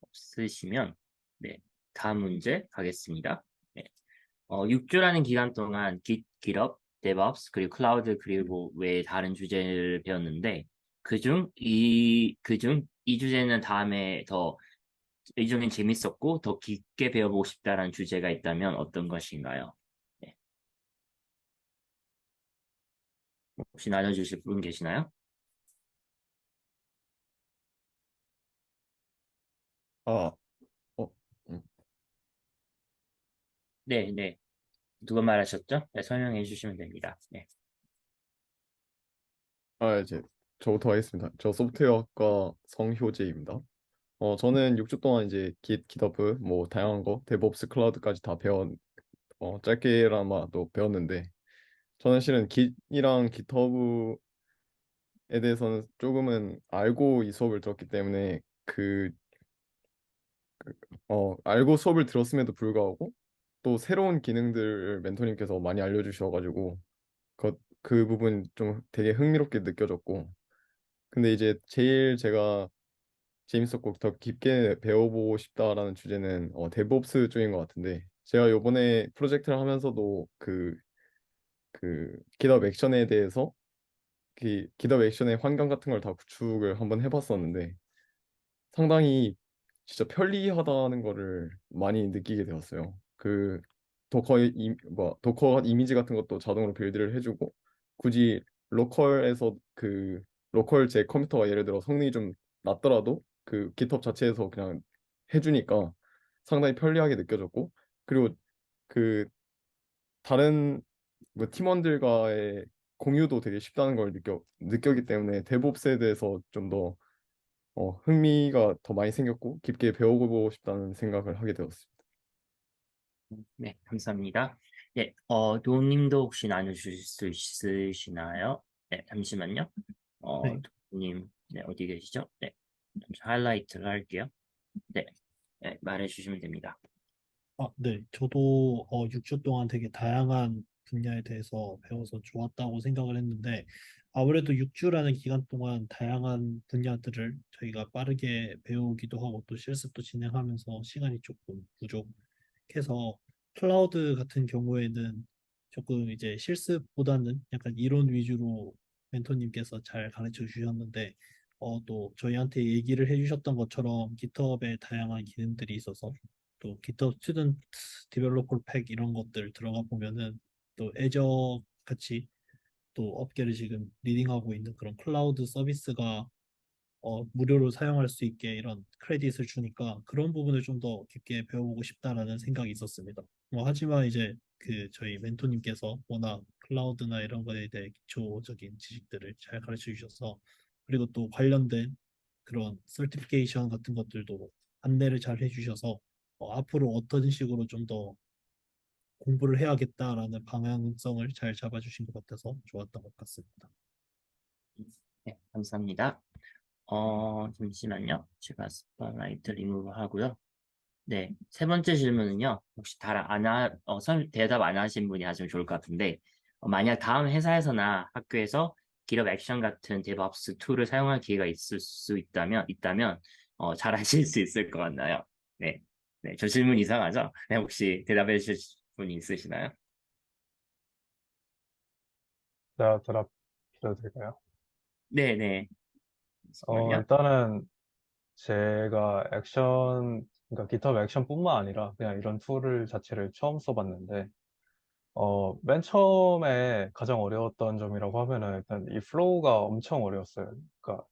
A: 없으시면, 네, 다음 문제 가겠습니다. 네. 6주라는 기간 동안 깃업, DevOps, 그리고 클라우드, 그리고 외 다른 주제를 배웠는데, 그중 이 주제는 이 중엔 재밌었고, 더 깊게 배워보고 싶다라는 주제가 있다면 어떤 것인가요? 네. 혹시 나눠주실 분 계시나요?
E: 아, 어, 음.
A: 네, 네. 누가 말하셨죠? 네, 설명해 주시면 됩니다. 네.
E: 이제 저부터 하겠습니다. 저 소프트웨어학과 성효재입니다. 저는 6주 동안 이제 GitHub 뭐 다양한 거, 데브옵스 클라우드까지 다 짧게나마도 배웠는데 저는 실은 Git이랑 GitHub에 대해서는 조금은 알고 이 수업을 들었기 때문에 알고 수업을 들었음에도 불구하고 또 새로운 기능들을 멘토님께서 많이 알려주셔가지고 그 부분 좀 되게 흥미롭게 느껴졌고 근데 이제 제일 제가 재밌었고 더 깊게 배워보고 싶다라는 주제는 데브옵스 쪽인 것 같은데 제가 요번에 프로젝트를 하면서도 GitHub 액션에 대해서 GitHub 액션의 환경 같은 걸 다 구축을 한번 해봤었는데 상당히 진짜 편리하다는 거를 많이 느끼게 되었어요. 도커 이미지 같은 것도 자동으로 빌드를 해주고 굳이 로컬에서 로컬 제 컴퓨터가 예를 들어 성능이 좀 낮더라도 그 GitHub 자체에서 그냥 해주니까 상당히 편리하게 느껴졌고 그리고 그 다른 뭐 팀원들과의 공유도 되게 쉽다는 걸 느꼈기 때문에 데브옵스에 대해서 좀 더 흥미가 더 많이 생겼고 깊게 배워보고 싶다는 생각을 하게 되었습니다.
A: 네, 감사합니다. 네, 도우님도 혹시 나눠주실 수 있으시나요? 네, 잠시만요.
F: 네.
A: 도우님, 네, 어디 계시죠? 네, 잠시 하이라이트를 할게요. 네, 네, 말해주시면 됩니다.
F: 네. 저도 6주 동안 되게 다양한 분야에 대해서 배워서 좋았다고 생각을 했는데, 아무래도 6주라는 기간 동안 다양한 분야들을 저희가 빠르게 배우기도 하고 또 실습도 진행하면서 시간이 조금 부족해서 클라우드 같은 경우에는 조금 이제 실습보다는 약간 이론 위주로 멘토님께서 잘 가르쳐 주셨는데, 또 저희한테 얘기를 해주셨던 것처럼 GitHub에 다양한 기능들이 있어서 또 GitHub 스튜던트 디벨로퍼 팩 이런 것들 들어가 보면은 또 애저 같이 또 업계를 지금 리딩하고 있는 그런 클라우드 서비스가 무료로 사용할 수 있게 이런 크레딧을 주니까 그런 부분을 좀 더 깊게 배워보고 싶다라는 생각이 있었습니다. 하지만 이제 그 저희 멘토님께서 워낙 클라우드나 이런 거에 대해 기초적인 지식들을 잘 가르쳐 주셔서 그리고 또 관련된 그런 서티피케이션 같은 것들도 안내를 잘 해주셔서 앞으로 어떤 식으로 좀 더 공부를 해야겠다라는 방향성을 잘 잡아주신 것 같아서 좋았던 것 같습니다.
A: 네, 감사합니다. 잠시만요. 제가 스팟라이트 리무브 하고요. 네, 세 번째 질문은요. 혹시 대답 안 하신 분이 하시면 좋을 것 같은데, 만약 다음 회사에서나 학교에서 GitHub 액션 같은 DevOps 툴을 사용할 기회가 있다면, 잘 하실 수 있을 것 같나요? 네, 네, 저 질문 이상하죠? 네, 혹시 대답해 주실 분이 있으시나요?
D: 제가 대답드려도 될까요?
A: 네, 네, 잠시만요.
D: 일단은 제가 그러니까 GitHub 액션뿐만 아니라 그냥 이런 툴을 자체를 처음 써봤는데, 맨 처음에 가장 어려웠던 점이라고 하면은 일단 이 플로우가 엄청 어려웠어요. 그러니까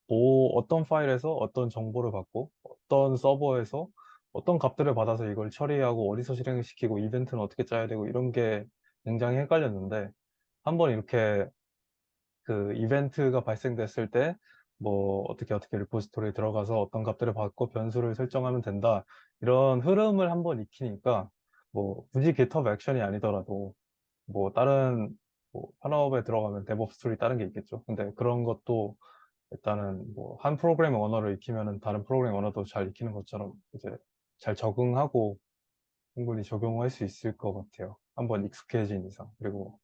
D: 어떤 파일에서 어떤 정보를 받고 어떤 서버에서 어떤 값들을 받아서 이걸 처리하고 어디서 실행시키고 이벤트는 어떻게 짜야 되고 이런 게 굉장히 헷갈렸는데 한번 이렇게 그 이벤트가 발생됐을 때 뭐 어떻게 리포지토리에 들어가서 어떤 값들을 받고 변수를 설정하면 된다. 이런 흐름을 한번 익히니까 뭐 굳이 GitHub 액션이 아니더라도 뭐 다른 뭐 산업에 들어가면 데브옵스 툴이 다른 게 있겠죠. 근데 그런 것도 일단은 뭐 한 프로그래밍 언어를 익히면은 다른 프로그래밍 언어도 잘 익히는 것처럼 이제 잘 적응하고 충분히 적용할 수 있을 것 같아요. 한번 익숙해진 이상. 그리고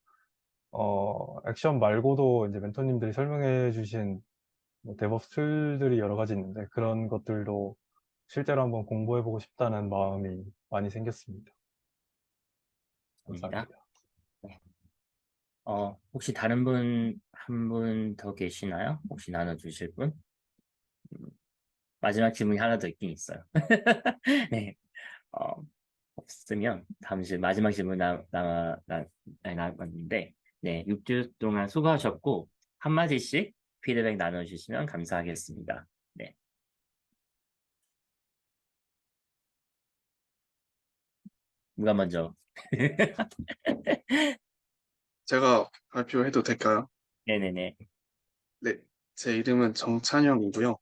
D: 액션 말고도 이제 멘토님들이 설명해 주신 뭐 데브옵스 툴들이 여러 가지 있는데 그런 것들도 실제로 한번 공부해보고 싶다는 마음이 많이 생겼습니다.
A: 감사합니다.
D: 감사합니다.
A: 네. 혹시 다른 한 분 더 계시나요? 혹시 나눠주실 분? 마지막 질문이 하나 더 있긴 있어요. 네. 어, 없으면 마지막 질문 남았는데, 네, 6주 동안 수고하셨고, 한마디씩 피드백 나눠주시면 감사하겠습니다. 네. 누가 먼저?
G: 제가 발표해도 될까요?
A: 네네네.
G: 제 이름은 정찬영이고요.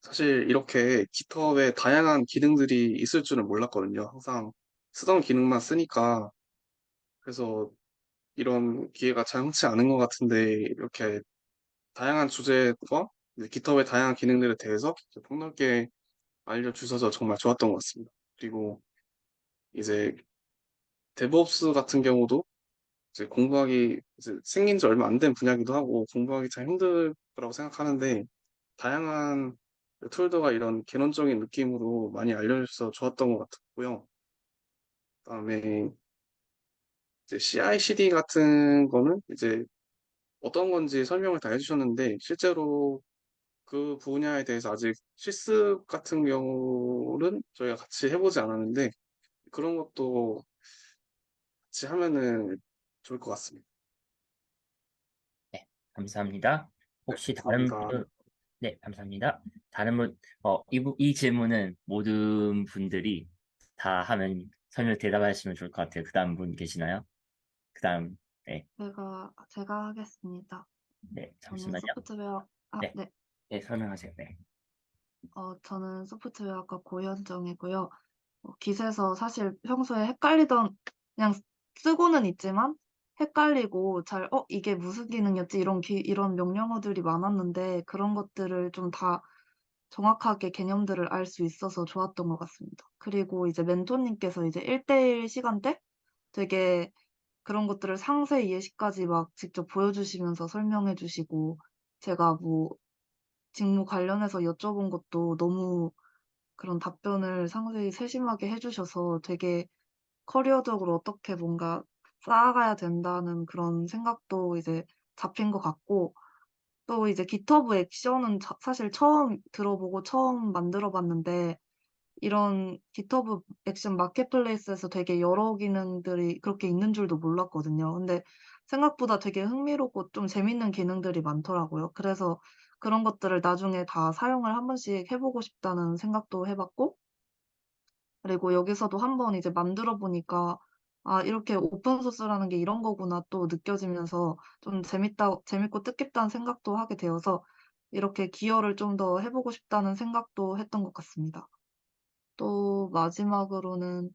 G: 사실 이렇게 깃허브에 다양한 기능들이 있을 줄은 몰랐거든요. 항상 쓰던 기능만 쓰니까. 그래서 이런 기회가 잘 흔치 않은 것 같은데, 이렇게 다양한 주제와 깃허브의 다양한 기능들에 대해서 폭넓게 알려주셔서 정말 좋았던 것 같습니다. 그리고 이제 데브옵스 같은 경우도 이제 공부하기 이제 생긴 지 얼마 안 된 분야기도 하고 공부하기 참 힘들 거라고 생각하는데 다양한 툴더가 이런 개론적인 느낌으로 많이 알려줘서 좋았던 것 같고요. 그다음에 이제 CI/CD 같은 거는 이제 어떤 건지 설명을 다 해주셨는데 실제로 그 분야에 대해서 아직 실습 같은 경우는 저희가 같이 해보지 않았는데 그런 것도 같이 하면은 좋을 것 같습니다.
A: 네, 감사합니다.
G: 네,
A: 혹시 다른
G: 감사합니다.
A: 분, 네, 감사합니다. 다른 분, 이 질문은 모든 분들이 다 하면 설명 대답하시면 좋을 것 같아요. 그 다음 분 계시나요? 그 다음, 네,
B: 제가 하겠습니다.
A: 네,
B: 저는
A: 잠시만요.
B: 소프트웨어,
A: 네,
B: 네.
A: 네, 설명하세요. 네.
B: 저는 소프트웨어학과 고현정이고요. 기세서 사실 평소에 헷갈리던, 그냥 쓰고는 있지만 헷갈리고 이게 무슨 기능이었지? 이런 명령어들이 많았는데 그런 것들을 좀 다 정확하게 개념들을 알 수 있어서 좋았던 것 같습니다. 그리고 이제 멘토님께서 이제 1대1 시간대 되게 그런 것들을 상세 예시까지 막 직접 보여주시면서 설명해 주시고 제가 뭐 직무 관련해서 여쭤본 것도 너무 그런 답변을 상세히 세심하게 해 주셔서 되게 커리어적으로 어떻게 뭔가 쌓아가야 된다는 그런 생각도 이제 잡힌 것 같고 또 이제 GitHub 액션은 사실 처음 들어보고 처음 만들어 봤는데 이런 GitHub 액션 마켓플레이스에서 되게 여러 기능들이 그렇게 있는 줄도 몰랐거든요. 근데 생각보다 되게 흥미롭고 좀 재밌는 기능들이 많더라고요. 그래서 그런 것들을 나중에 다 사용을 한 번씩 해 보고 싶다는 생각도 해 봤고 그리고 여기서도 한번 이제 만들어 보니까 '아 이렇게 오픈 소스라는 게 이런 거구나.' 또 느껴지면서 좀 재밌고 뜻깊다는 생각도 하게 되어서 이렇게 기여를 좀 더 해 보고 싶다는 생각도 했던 것 같습니다. 또 마지막으로는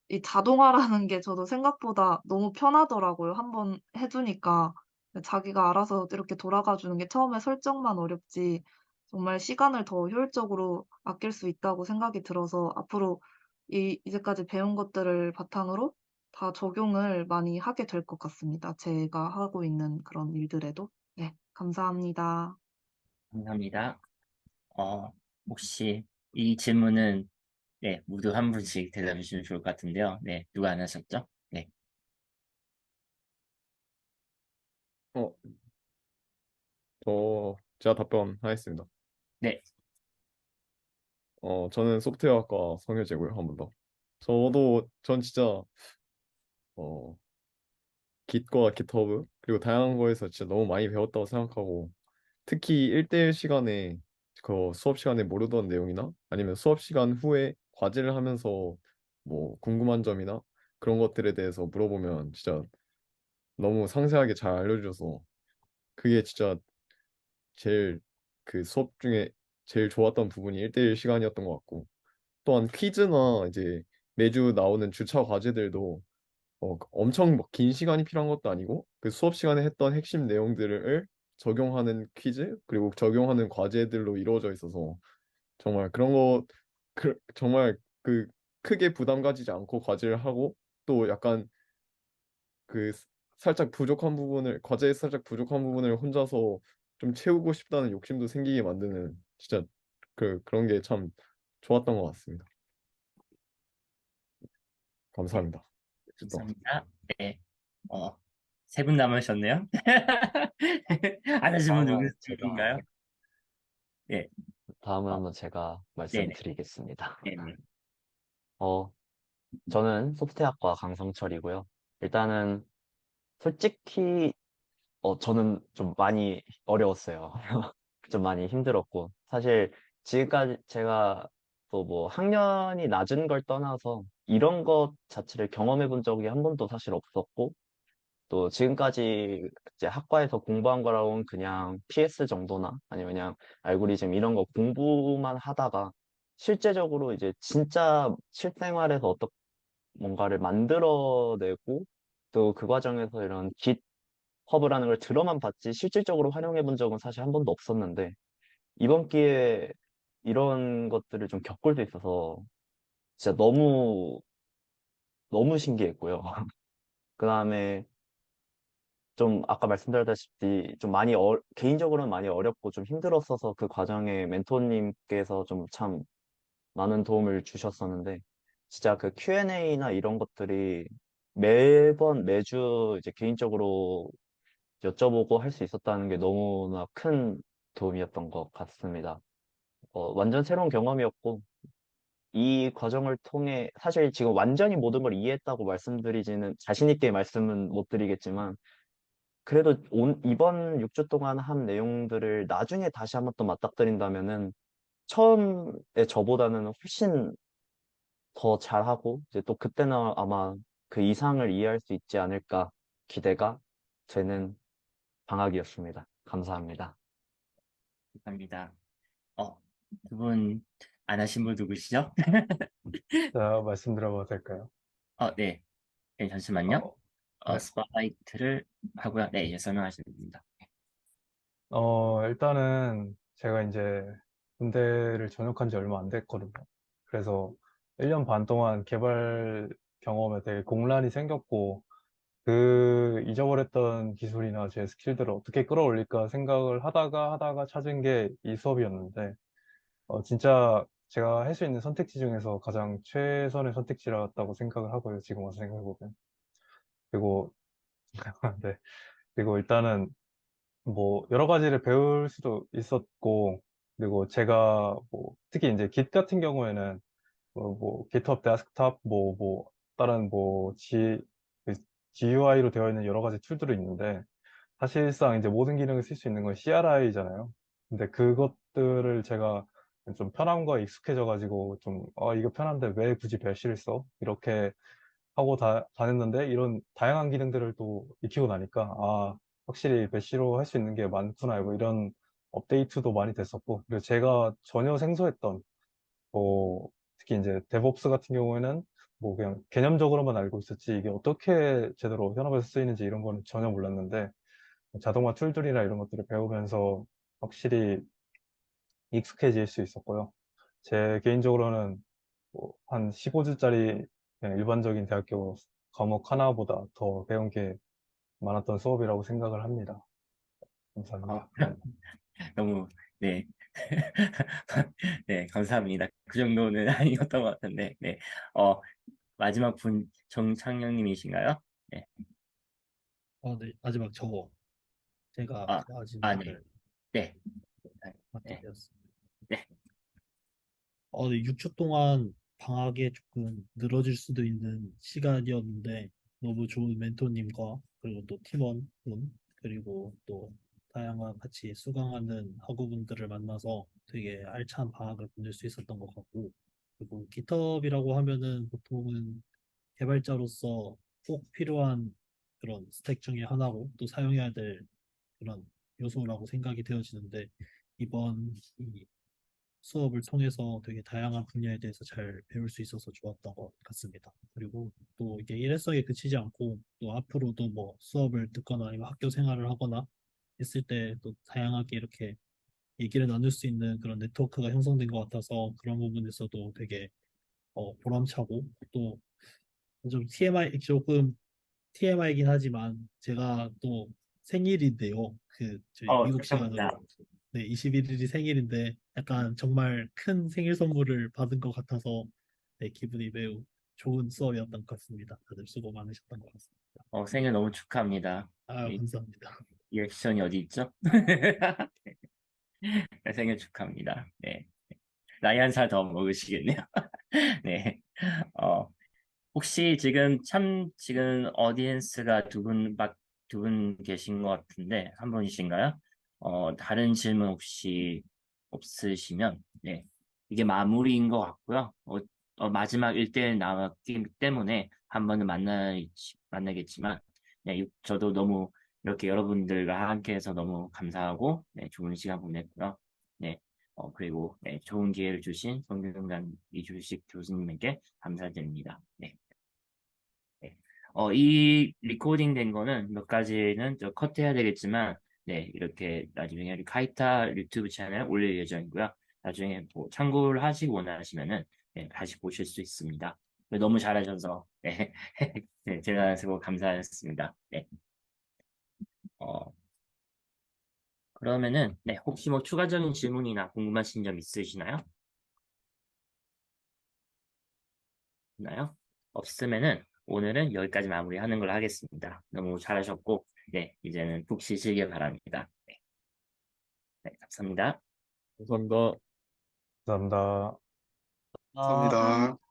B: 이 자동화라는 게 저도 생각보다 너무 편하더라고요. 한번 해 두니까 자기가 알아서 이렇게 돌아가 주는 게 처음에 설정만 어렵지 정말 시간을 더 효율적으로 아낄 수 있다고 생각이 들어서 앞으로 이제까지 배운 것들을 바탕으로 다 적용을 많이 하게 될 것 같습니다. 제가 하고 있는 그런 일들에도. 네. 감사합니다.
A: 감사합니다. 어, 혹시 이 질문은 네, 모두 한 분씩 대답해 주시면 좋을 것 같은데요. 네, 누가 안 하셨죠? 네,
E: 어, 제가 답변하겠습니다.
A: 네,
E: 저는 소프트웨어학과 성효재고요. 한 번 더. 전 진짜 어, Git과 GitHub 그리고 다양한 거에서 진짜 너무 많이 배웠다고 생각하고 특히 1대1 시간에 그 수업 시간에 모르던 내용이나 아니면 수업 시간 후에 과제를 하면서 뭐 궁금한 점이나 그런 것들에 대해서 물어보면 진짜 너무 상세하게 잘 알려줘서 그게 진짜 제일 그 수업 중에 제일 좋았던 부분이 1대1 시간이었던 것 같고 또한 퀴즈나 이제 매주 나오는 주차 과제들도 엄청 뭐긴 시간이 필요한 것도 아니고 그 수업 시간에 했던 핵심 내용들을 적용하는 퀴즈 그리고 적용하는 과제들로 이루어져 있어서 정말 그런 거 정말 그 크게 부담 가지지 않고 과제를 하고 또 약간 그 살짝 부족한 부분을 과제에 살짝 부족한 부분을 혼자서 좀 채우고 싶다는 욕심도 생기게 만드는 진짜 그런 게 참 좋았던 것 같습니다.
A: 네,
E: 감사합니다. 또
A: 감사합니다. 네, 어, 세 분 남으셨네요. 안 하신 분
C: 다음은 제가,
A: 누구인가요? 네,
C: 다음은
A: 어,
C: 한번 제가
A: 네네,
C: 말씀드리겠습니다.
A: 네네.
C: 어, 저는 소프트웨어학과 강성철이고요. 일단은 솔직히 저는 좀 많이 어려웠어요. 좀 많이 힘들었고 사실 지금까지 제가 또 뭐 학년이 낮은 걸 떠나서 이런 것 자체를 경험해 본 적이 한 번도 사실 없었고 또 지금까지 이제 학과에서 공부한 거라고는 그냥 PS 정도나 아니면 그냥 알고리즘 이런 거 공부만 하다가 실제적으로 이제 진짜 실생활에서 어떤 뭔가를 만들어내고 또 그 과정에서 이런 깃허브라는 걸 들어만 봤지 실질적으로 활용해 본 적은 사실 한 번도 없었는데 이번 기회에 이런 것들을 좀 겪을 수 있어서 진짜 너무 너무 신기했고요. 그다음에 좀 아까 말씀드렸다시피 좀 많이 개인적으로는 많이 어렵고 좀 힘들었어서 그 과정에 멘토님께서 좀 참 많은 도움을 주셨었는데 진짜 그 Q&A나 이런 것들이 매번 매주 이제 개인적으로 여쭤보고 할 수 있었다는 게 너무나 큰 도움이었던 것 같습니다. 완전 새로운 경험이었고 이 과정을 통해 사실 지금 완전히 모든 걸 이해했다고 말씀드리지는 자신 있게 말씀은 못 드리겠지만 그래도 이번 6주 동안 한 내용들을 나중에 다시 한번 또 맞닥뜨린다면은 처음에 저보다는 훨씬 더 잘하고 이제 또 그때는 아마 그 이상을 이해할 수 있지 않을까 기대가 되는 방학이었습니다. 감사합니다.
A: 감사합니다. 두 분 안 하신 분 누구시죠?
D: 자, 말씀드려봐도 될까요?
A: 네. 네, 잠시만요.
D: 어, 네.
A: 스팟라이트를 하고요. 네, 이제 설명하시면 됩니다.
D: 일단은 제가 이제 군대를 전역한 지 얼마 안 됐거든요. 그래서 1년 반 동안 개발 경험에 되게 공란이 생겼고, 그 잊어버렸던 기술이나 제 스킬들을 어떻게 끌어올릴까 생각을 하다가 찾은 게 이 수업이었는데, 진짜 제가 할 수 있는 선택지 중에서 가장 최선의 선택지라고 생각을 하고요. 지금 와서 생각해보면. 그리고, 네. 그리고 일단은 뭐 여러 가지를 배울 수도 있었고 그리고 제가 뭐 특히 이제 Git 같은 경우에는 뭐 GitHub 데스크탑 뭐 다른 뭐 그 GUI로 되어 있는 여러 가지 툴들이 있는데 사실상 이제 모든 기능을 쓸 수 있는 건 CRI잖아요. 근데 그것들을 제가 좀 편함과 익숙해져 가지고 좀 이거 편한데 왜 굳이 배시를 써? 이렇게 하고 다녔는데 이런 다양한 기능들을 또 익히고 나니까 확실히 배시로 할 수 있는 게 많구나 뭐 이런 업데이트도 많이 됐었고 그리고 제가 전혀 생소했던 뭐 특히 이제 데브옵스 같은 경우에는 뭐 그냥 개념적으로만 알고 있었지 이게 어떻게 제대로 현업에서 쓰이는지 이런 거는 전혀 몰랐는데 자동화 툴들이나 이런 것들을 배우면서 확실히 익숙해질 수 있었고요. 제 개인적으로는 뭐한 15주짜리 그냥 일반적인 대학교 과목 하나보다 더 배운 게 많았던 수업이라고 생각을 합니다.
A: 어,
D: 감사합니다. 네.
A: 너무, 네. 네, 감사합니다. 그 정도는 아니었던 것 같은데, 네. 마지막 분, 정창영님이신가요? 네.
F: 네, 마지막 제가
A: 아, 네.
F: 마지막을
A: 네.
F: 맡게
A: 네.
F: 되었습니다.
A: 네.
F: 네, 6주 동안 방학에 조금 늘어질 수도 있는 시간이었는데 너무 좋은 멘토님과 그리고 또 팀원분 그리고 또 다양한 같이 수강하는 학우분들을 만나서 되게 알찬 방학을 보낼 수 있었던 것 같고 그리고 깃허브이라고 하면은 보통은 개발자로서 꼭 필요한 그런 스택 중에 하나고 또 사용해야 될 그런 요소라고 생각이 되어지는데 이번 이 수업을 통해서 되게 다양한 분야에 대해서 잘 배울 수 있어서 좋았던 것 같습니다. 그리고 또 이게 일회성에 그치지 않고 또 앞으로도 뭐 수업을 듣거나 아니면 학교 생활을 하거나 했을 때 또 다양하게 이렇게 얘기를 나눌 수 있는 그런 네트워크가 형성된 것 같아서 그런 부분에서도 되게 보람차고 또 좀 조금 TMI이긴 하지만 제가 또 생일인데요. 그 저희 미국
A: 축하합니다.
F: 시간으로 네, 21일이 생일인데 약간 정말 큰 생일 선물을 받은 것 같아서 네, 기분이 매우 좋은 수업이었던 것 같습니다. 다들 수고 많으셨던 것 같습니다.
A: 생일 너무 축하합니다. 이
F: 감사합니다.
A: 리액션이 어디 있죠? 네, 생일 축하합니다. 네. 나이 한 살 더 먹으시겠네요. 네. 어, 혹시 지금 어디엔스가 두 분 계신 것 같은데, 한 분이신가요? 다른 질문 혹시 없으시면, 네. 이게 마무리인 것 같고요. 마지막 1대1 나왔기 때문에 한 번은 만나겠지만, 네, 저도 너무 이렇게 여러분들과 함께해서 너무 감사하고 네, 좋은 시간 보냈고요. 네, 그리고 네, 좋은 기회를 주신 성균관 이주식 교수님에게 감사드립니다. 네. 네. 이 리코딩 된 거는 몇 가지는 저 컷해야 되겠지만, 네, 이렇게 나중에 카이타 유튜브 채널에 올릴 예정이고요. 나중에 뭐 참고를 하시고 원하시면은, 네, 다시 보실 수 있습니다. 너무 잘하셔서, 네, 네, 대단한 수고 감사했습니다. 네, 어, 그러면은, 네, 혹시 뭐 추가적인 질문이나 궁금하신 점 있으시나요? 있나요? 없으면은 오늘은 여기까지 마무리하는 걸로 하겠습니다. 너무 잘하셨고, 네, 이제는 푹 쉬시길 바랍니다. 네, 네, 감사합니다.
E: 감사합니다.
D: 감사합니다.
C: 아,
G: 감사합니다.